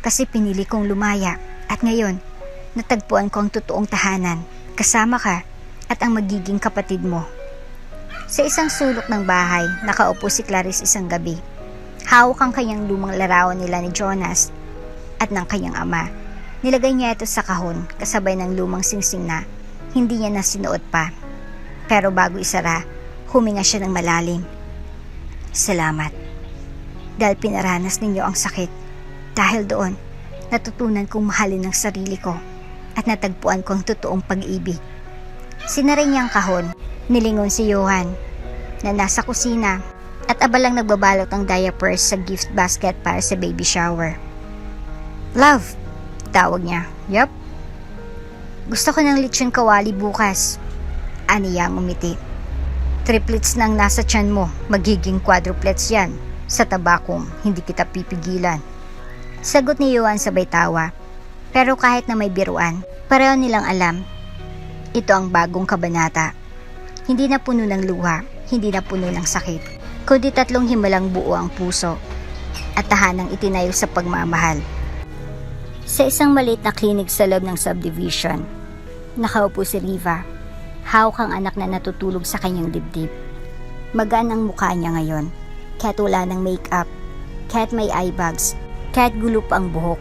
kasi pinili kong lumaya at ngayon, natagpuan ko ang totoong tahanan, kasama ka at ang magiging kapatid mo. Sa isang sulok ng bahay, nakaupo si Clarice isang gabi. Hawak ang kanyang lumang larawan nila ni Jonas at ng kanyang ama. Nilagay niya ito sa kahon kasabay ng lumang singsing na hindi niya nasinuot pa. Pero bago isara, huminga siya ng malalim. Salamat. Dahil pinaranas ninyo ang sakit. Dahil doon, natutunan kong mahalin ang sarili ko at natagpuan ko ang totoong pag-ibig. Sinara niya ang kahon. Nilingon si Johan na nasa kusina at abalang nagbabalot ang diapers sa gift basket para sa baby shower. Love, tawag niya. Yup. Gusto ko ng lechon kawali bukas. Aniya ang umiti. Triplets nang nasa tiyan mo, magiging quadruplets yan. Sa tabakong, hindi kita pipigilan. Sagot ni Yuan sabay tawa. Pero kahit na may biruan, pareho nilang alam. Ito ang bagong kabanata. Hindi na puno ng luha, hindi na puno ng sakit, kundi 3 himalang buo ang puso at tahanang itinayo sa pagmamahal. Sa isang maliit na klinik sa loob ng subdivision, nakaupo si Riva. Hawak ang anak na natutulog sa kanyang dibdib. Magaan ang mukha niya ngayon, kahit wala ng makeup, kahit may eye bags, kahit gulup ang buhok.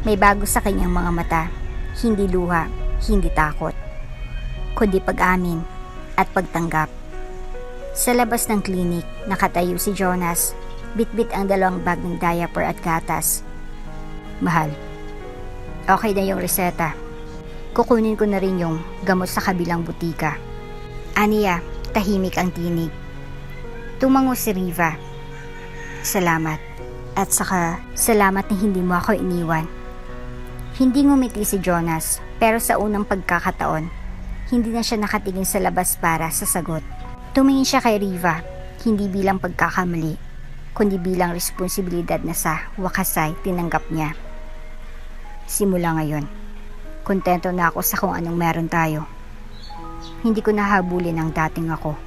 May bago sa kanyang mga mata, hindi luha, hindi takot, kundi pag-amin at pagtanggap. Sa labas ng klinik, nakatayo si Jonas, bitbit ang 2 bag ng diaper at gatas. Mahal, okay na yung reseta. Kukunin ko na rin yung gamot sa kabilang butika. Aniya, tahimik ang tinig. Tumango si Riva. Salamat. At saka, salamat na hindi mo ako iniwan. Hindi ngumiti si Jonas, pero sa unang pagkakataon, hindi na siya nakatingin sa labas para sa sagot. Tumingin siya kay Riva, hindi bilang pagkakamali, kundi bilang responsibilidad na sa wakas ay tinanggap niya. Simula ngayon, kontento na ako sa kung anong meron tayo. Hindi ko nahabulin ang dating ako,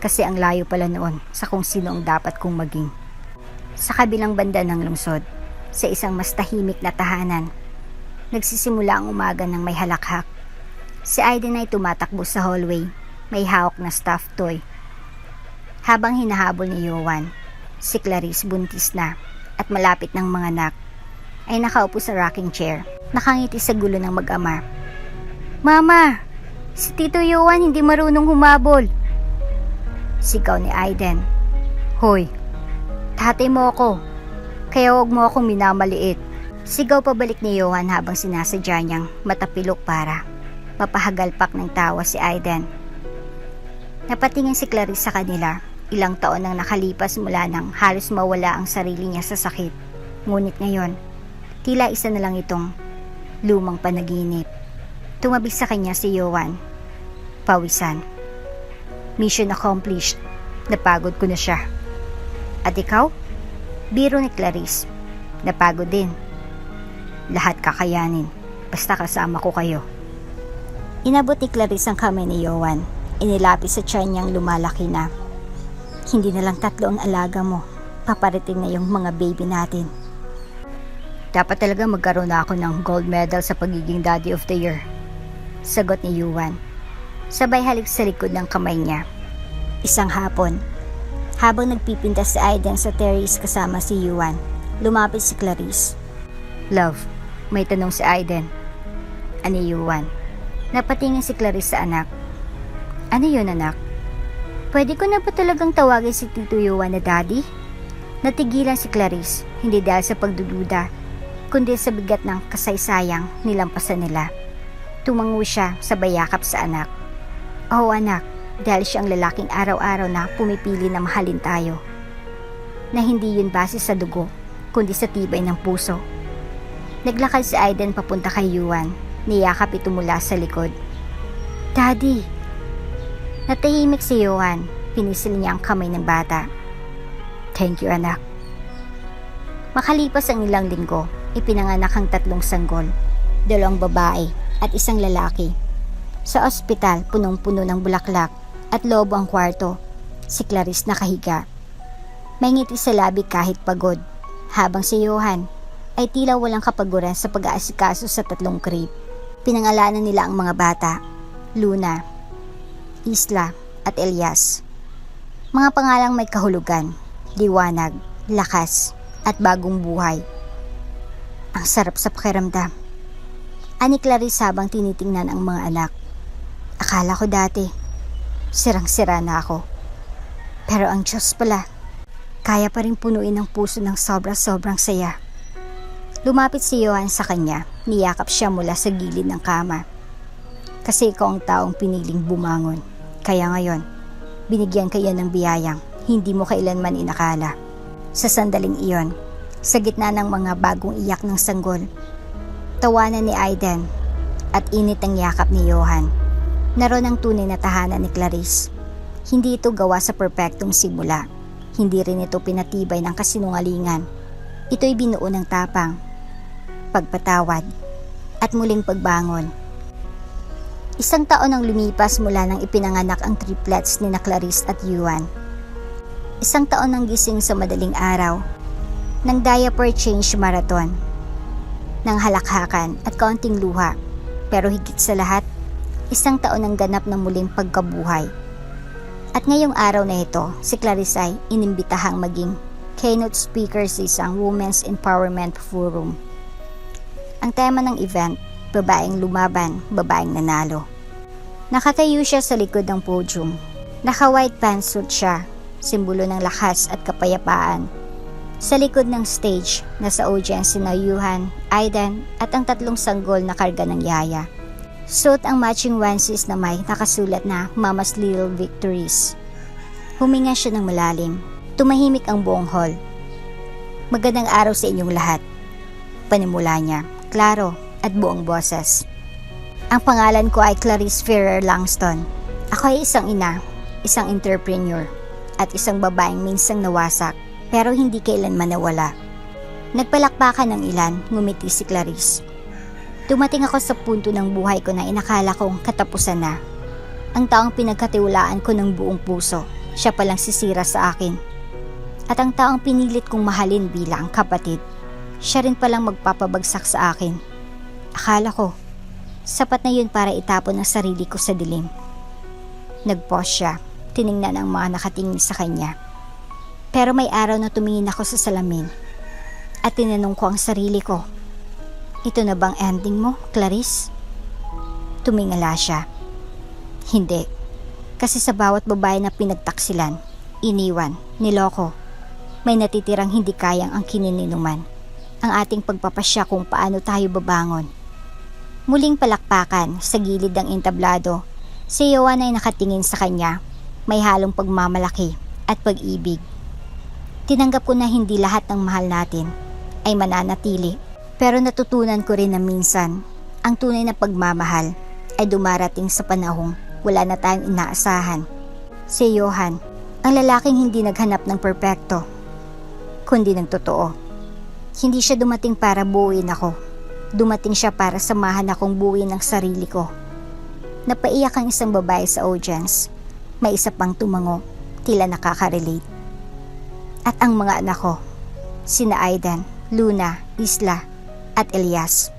kasi ang layo pala noon sa kung sino ang dapat kong maging. Sa kabilang banda ng lungsod, sa isang mas tahimik na tahanan, nagsisimula ang umaga ng may halakhak. Si Aiden ay tumatakbo sa hallway, may hawak na stuffed toy. Habang hinahabol ni Johan, si Clarice buntis na at malapit ng mga anak, ay nakaupo sa rocking chair, nakangiti sa gulo ng mag-ama. Mama, si Tito Johan hindi marunong humabol. Sigaw ni Aiden. Hoy, Tatay mo ako, kaya huwag mo akong minamaliit. Sigaw pabalik ni Johan habang sinasadya niyang matapilok para mapahagalpak ng tawa si Aiden. Napatingin si Clarice sa kanila. Ilang taon nang nakalipas mula nang halos mawala ang sarili niya sa sakit. Ngunit ngayon, tila isa na lang itong lumang panaginip. Tumabi sa kanya si Johan. Pawisan. Mission accomplished. Napagod ko na siya. At ikaw? Biro ni Clarice. Napagod din. Lahat kakayanin. Basta kasama ko kayo. Inabot ni Clarice ang kamay ni Johan. Inilapis sa tiyan niyang lumalaki na. Hindi na lang 3 ang alaga mo. Paparating na yung mga baby natin. Dapat talaga magkaroon na ako ng gold medal sa pagiging daddy of the year. Sagot ni Johan. Sabay halik sa likod ng kamay niya. Isang hapon, habang nagpipintas si Aiden sa terrace kasama si Johan, lumapit si Clarice. Love, may tanong si Aiden. Ani Johan. Napatingin si Clarice sa anak. Ano yun, anak? Pwede ko na ba talagang tawagin si Tito Johan na daddy? Natigilan si Clarice, hindi dahil sa pagdududa, kundi sa bigat ng kasaysayang nilampasan nila. Tumango siya sa bayakap sa anak. Oh anak, dahil siyang lalaking araw-araw na pumipili na mahalin tayo. Na hindi yun base sa dugo, kundi sa tibay ng puso. Naglakad si Aiden papunta kay Johan, niyakap ito mula sa likod. Daddy! Natahimik si Johan, pinisil niya ang kamay ng bata. Thank you, anak. Makalipas ang ilang linggo, ipinanganak ang 3 sanggol, 2 babae at 1 lalaki. Sa ospital, punong-puno ng bulaklak at lobo ang kwarto. Si Clarice nakahiga. May ngiti sa labi kahit pagod, habang si Johan ay tila walang kapaguran sa pag-aasikaso sa 3 crib. Pinangalanan nila ang mga bata, Luna, Isla at Elias. Mga pangalang may kahulugan, liwanag, lakas at bagong buhay. Ang sarap sa pakiramdam. Ani Clarice habang tinitingnan ang mga anak. Akala ko dati, sirang-sira na ako. Pero ang Diyos pala, kaya pa rin punuin ang puso ng sobra-sobrang saya. Lumapit si Johan sa kanya, niyakap siya mula sa gilid ng kama. Kasi ikaw ang taong piniling bumangon. Kaya ngayon, binigyan kayo ng biyayang hindi mo kailanman inakala. Sa sandaling iyon, sa gitna ng mga bagong iyak ng sanggol, tawanan ni Aiden at init ang yakap ni Johan. Naroon ang tunay na tahanan ni Clarice. Hindi ito gawa sa perpektong simula. Hindi rin ito pinatibay ng kasinungalingan. Ito'y binuo ng tapang, pagpatawad, at muling pagbangon. 1 taon ang lumipas mula nang ipinanganak ang triplets ni na Clarice at Johan. 1 taon ang gising sa madaling araw, ng diaper change marathon, ng halakhakan at kaunting luha, pero higit sa lahat, 1 taon ang ganap na muling pagkabuhay. At ngayong araw na ito, si Clarice ay inimbitahang maging keynote speaker sa isang Women's Empowerment Forum. Ang tema ng event, babaeng lumaban, babaeng nanalo. Nakatayo siya sa likod ng podium. Naka-white pantsuit siya, simbolo ng lakas at kapayapaan. Sa likod ng stage, nasa audience sina Johan, Aiden at ang 3 sanggol na karga ng yaya. Suot ang matching onesies na may nakasulat na Mama's Little Victories. Huminga siya ng malalim. Tumahimik ang buong hall. Magandang araw sa inyong lahat. Panimula niya, klaro at buong boses. Ang pangalan ko ay Clarice Ferrer Langston. Ako ay isang ina, isang entrepreneur, at isang babaeng minsang nawasak pero hindi kailanman nawala. Nagpalakpakan ng ilan, ngumiti si Clarice. Dumating ako sa punto ng buhay ko na inakala kong katapusan na. Ang taong pinagkatiwalaan ko ng buong puso, siya palang sisira sa akin. At ang taong pinilit kong mahalin bilang kapatid, siya rin palang magpapabagsak sa akin. Akala ko, sapat na yun para itapon ang sarili ko sa dilim. Nag-pause siya, tiningnan ang mga nakatingin sa kanya. Pero may araw na tumingin ako sa salamin at tinanong ko ang sarili ko, ito na bang ending mo, Clarice? Tumingala siya. Hindi, kasi sa bawat babae na pinagtaksilan, iniwan, niloko, may natitirang hindi kayang ang kinininuman. Ang ating pagpapasya kung paano tayo babangon. Muling palakpakan sa gilid ng entablado. Si Johan ay nakatingin sa kanya. May halong pagmamalaki at pag-ibig. Tinanggap ko na hindi lahat ng mahal natin ay mananatili. Pero natutunan ko rin na minsan, ang tunay na pagmamahal ay dumarating sa panahong wala na tayong inaasahan. Si Johan, ang lalaking hindi naghanap ng perpekto, kundi ng totoo. Hindi siya dumating para buuin ako. Dumating siya para samahan akong buuin ang sarili ko. Napaiyak ang isang babae sa audience. May isa pang tumango, tila nakaka-relate. At ang mga anak ko, sina Aidan, Luna, Isla, at Elias.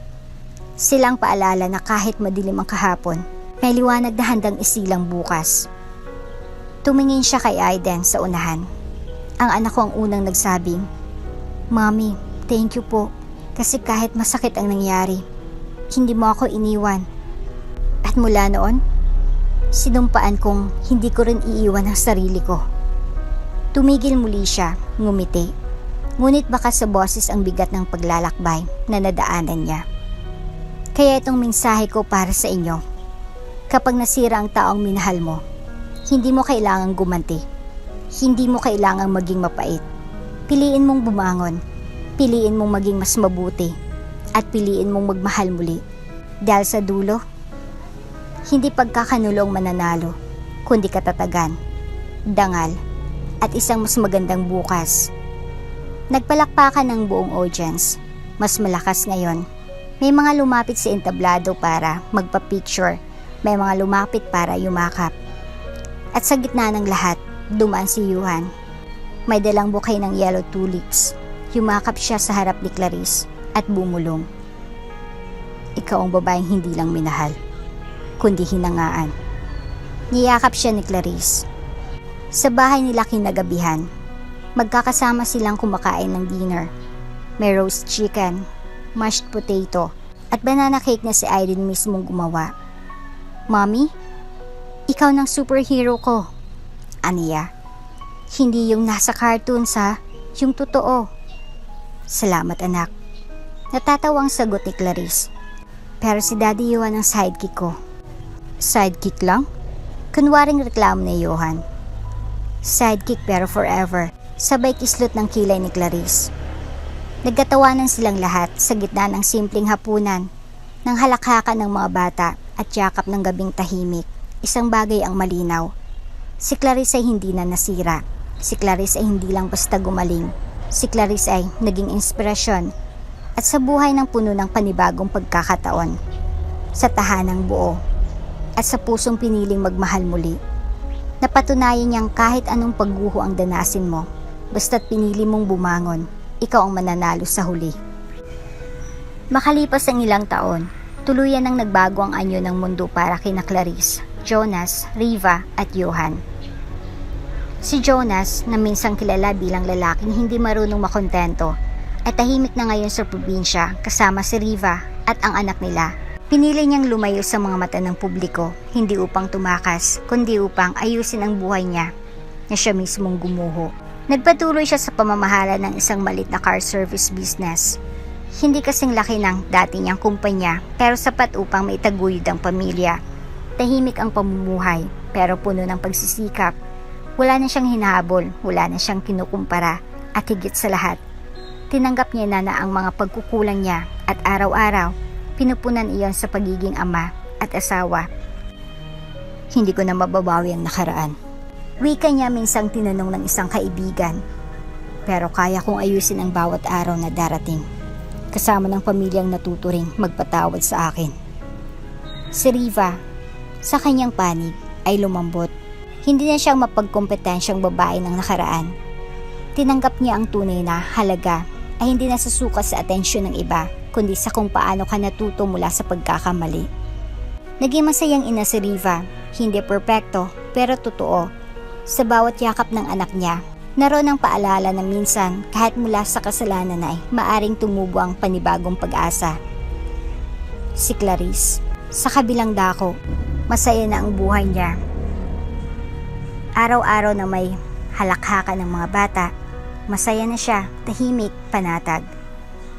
Silang paalala na kahit madilim ang kahapon, may liwanag na handang isilang bukas. Tumingin siya kay Aidan sa unahan. Ang anak ko ang unang nagsabing, "Mommy, thank you po, kasi kahit masakit ang nangyari, hindi mo ako iniwan." At mula noon, sinumpaan kong hindi ko rin iiwan ang sarili ko. Tumigil muli siya, ngumiti. Ngunit baka sa boses ang bigat ng paglalakbay na nadaanan niya. Kaya itong mensahe ko para sa inyo. Kapag nasira ang taong minahal mo, hindi mo kailangang gumanti. Hindi mo kailangang maging mapait. Piliin mong bumangon. Piliin mong maging mas mabuti at piliin mong magmahal muli. Dahil sa dulo, hindi pagkakanulong mananalo, kundi katatagan, dangal, at isang mas magandang bukas. Nagpalakpakan ng buong audience. Mas malakas ngayon. May mga lumapit sa entablado para magpa-picture. May mga lumapit para yumakap. At sa gitna ng lahat, dumaan si Johan. May dalang bouquet ng yellow tulips. Yumakap siya sa harap ni Clarice at bumulong. Ikaw ang babaeng hindi lang minahal, kundi hinangaan. Niyakap siya ni Clarice. Sa bahay nila kinagabihan, magkakasama silang kumakain ng dinner. May roast chicken, mashed potato, at banana cake na si Aidan mismong gumawa. "Mommy, ikaw ng superhero ko," aniya. "Hindi yung nasa cartoons ha, yung totoo." "Salamat anak." Natatawang sagot ni Clarice. "Pero si Daddy Johan ang sidekick ko." "Sidekick lang?" Kunwaring reklamo ni Johan. "Sidekick pero forever." Sabay kislot ng kilay ni Clarice. Nagkatawanan silang lahat sa gitna ng simpleng hapunan, ng halakhakan ng mga bata at yakap ng gabing tahimik. Isang bagay ang malinaw. Si Clarice ay hindi na nasira. Si Clarice ay hindi lang basta gumaling. Si Clarice ay naging inspirasyon at sa buhay ng puno ng panibagong pagkakataon. Sa tahanang buo at sa pusong piniling magmahal muli. Napatunayan niyang kahit anong pagguho ang danasin mo, basta't pinili mong bumangon, ikaw ang mananalo sa huli. Makalipas ang ilang taon, tuluyan ang nagbago ang anyo ng mundo para kina Clarice, Jonas, Riva at Johan. Si Jonas, na minsang kilala bilang lalaking hindi marunong makontento, ay tahimik na ngayon sa probinsya kasama si Riva at ang anak nila. Pinili niyang lumayo sa mga mata ng publiko, hindi upang tumakas, kundi upang ayusin ang buhay niya na siya mismong gumuho. Nagpatuloy siya sa pamamahala ng isang malit na car service business. Hindi kasing laki ng dati niyang kumpanya, pero sapat upang maitaguyod ang pamilya. Tahimik ang pamumuhay, pero puno ng pagsisikap. Wala na siyang hinahabol, wala na siyang kinukumpara, at higit sa lahat, tinanggap niya na ang mga pagkukulang niya at araw-araw, pinupunan iyon sa pagiging ama at asawa. "Hindi ko na mababawi ang nakaraan," wika niya minsang tinanong ng isang kaibigan. "Pero kaya kong ayusin ang bawat araw na darating, kasama ng pamilyang natuturing magpatawad sa akin." Si Riva, sa kanyang panig, ay lumambot. Hindi na siyang mapagkompetensyang babae ng nakaraan. Tinanggap niya ang tunay na halaga ay hindi nasusukat sa atensyon ng iba, kundi sa kung paano ka natuto mula sa pagkakamali. Naging masayang ina si Riva, hindi perpekto pero totoo. Sa bawat yakap ng anak niya, naroon ang paalala na minsan kahit mula sa kasalanan ay maaring tumubo ang panibagong pag-asa. Si Clarice, sa kabilang dako, masaya na ang buhay niya. Araw-araw na may halakhakan ng mga bata, Masaya na siya, tahimik, panatag.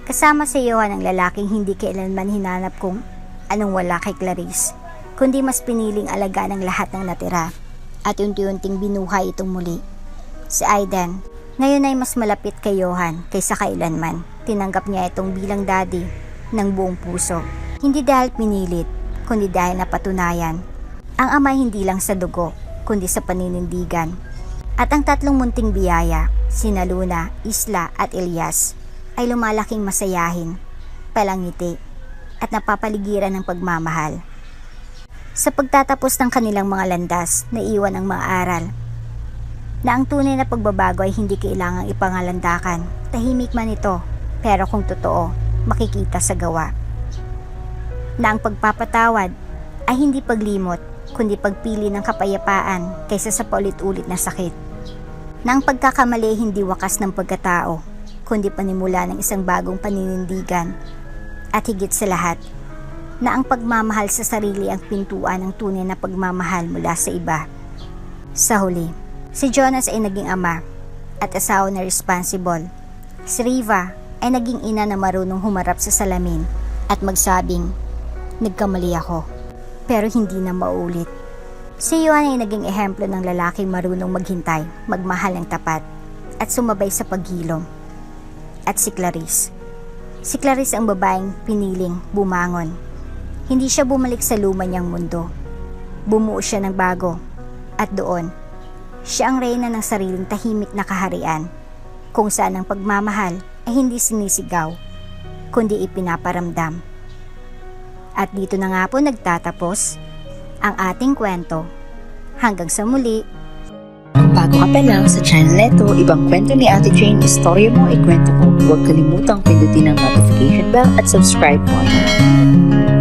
Kasama si Johan ang lalaking hindi kailanman hinanap kung anong wala kay Clarice, kundi mas piniling alagaan ng lahat ng natira at unti-unting binuhay itong muli. Si Aidan, ngayon ay mas malapit kay Johan kaysa kailanman. Tinanggap niya itong bilang daddy ng buong puso. Hindi dahil pinilit, kundi dahil napatunayan. Ang ama hindi lang sa dugo, kundi sa paninindigan. At ang tatlong munting biyaya, sina Luna, Isla at Elias, ay lumalaking masayahin, palangiti, at napapaligiran ng pagmamahal. Sa pagtatapos ng kanilang mga landas, naiwan ang mga aral na ang tunay na pagbabago ay hindi kailangang ipangalandakan. Tahimik man ito, pero kung totoo, makikita sa gawa. Na ang pagpapatawad ay hindi paglimot, kundi pagpili ng kapayapaan kaysa sa paulit-ulit na sakit. Na ang pagkakamali hindi wakas ng pagkatao, kundi panimula ng isang bagong paninindigan. At higit sa lahat, na ang pagmamahal sa sarili ang pintuan ng tunay na pagmamahal mula sa iba. Sa huli, si Jonas ay naging ama at asawa na responsible. Si Riva ay naging ina na marunong humarap sa salamin at magsabing, "Nagkamali ako," pero hindi na maulit. Si Johan ay naging ehemplo ng lalaking marunong maghintay, magmahal ng tapat, at sumabay sa paghilom. At si Clarice. Si Clarice ang babaeng piniling bumangon. Hindi siya bumalik sa luma niyang mundo. Bumuo siya ng bago. At doon, siya ang reyna ng sariling tahimik na kaharian, kung saan ang pagmamahal ay hindi sinisigaw, kundi ipinaparamdam. At dito na nga po nagtatapos ang ating kwento. Hanggang sa muli. Bago ka pa lang sa channel neto, ibang kwento ni Ate Jane, istorya mo, ikwento ko. Huwag kalimutang pindutin ang notification bell at subscribe button.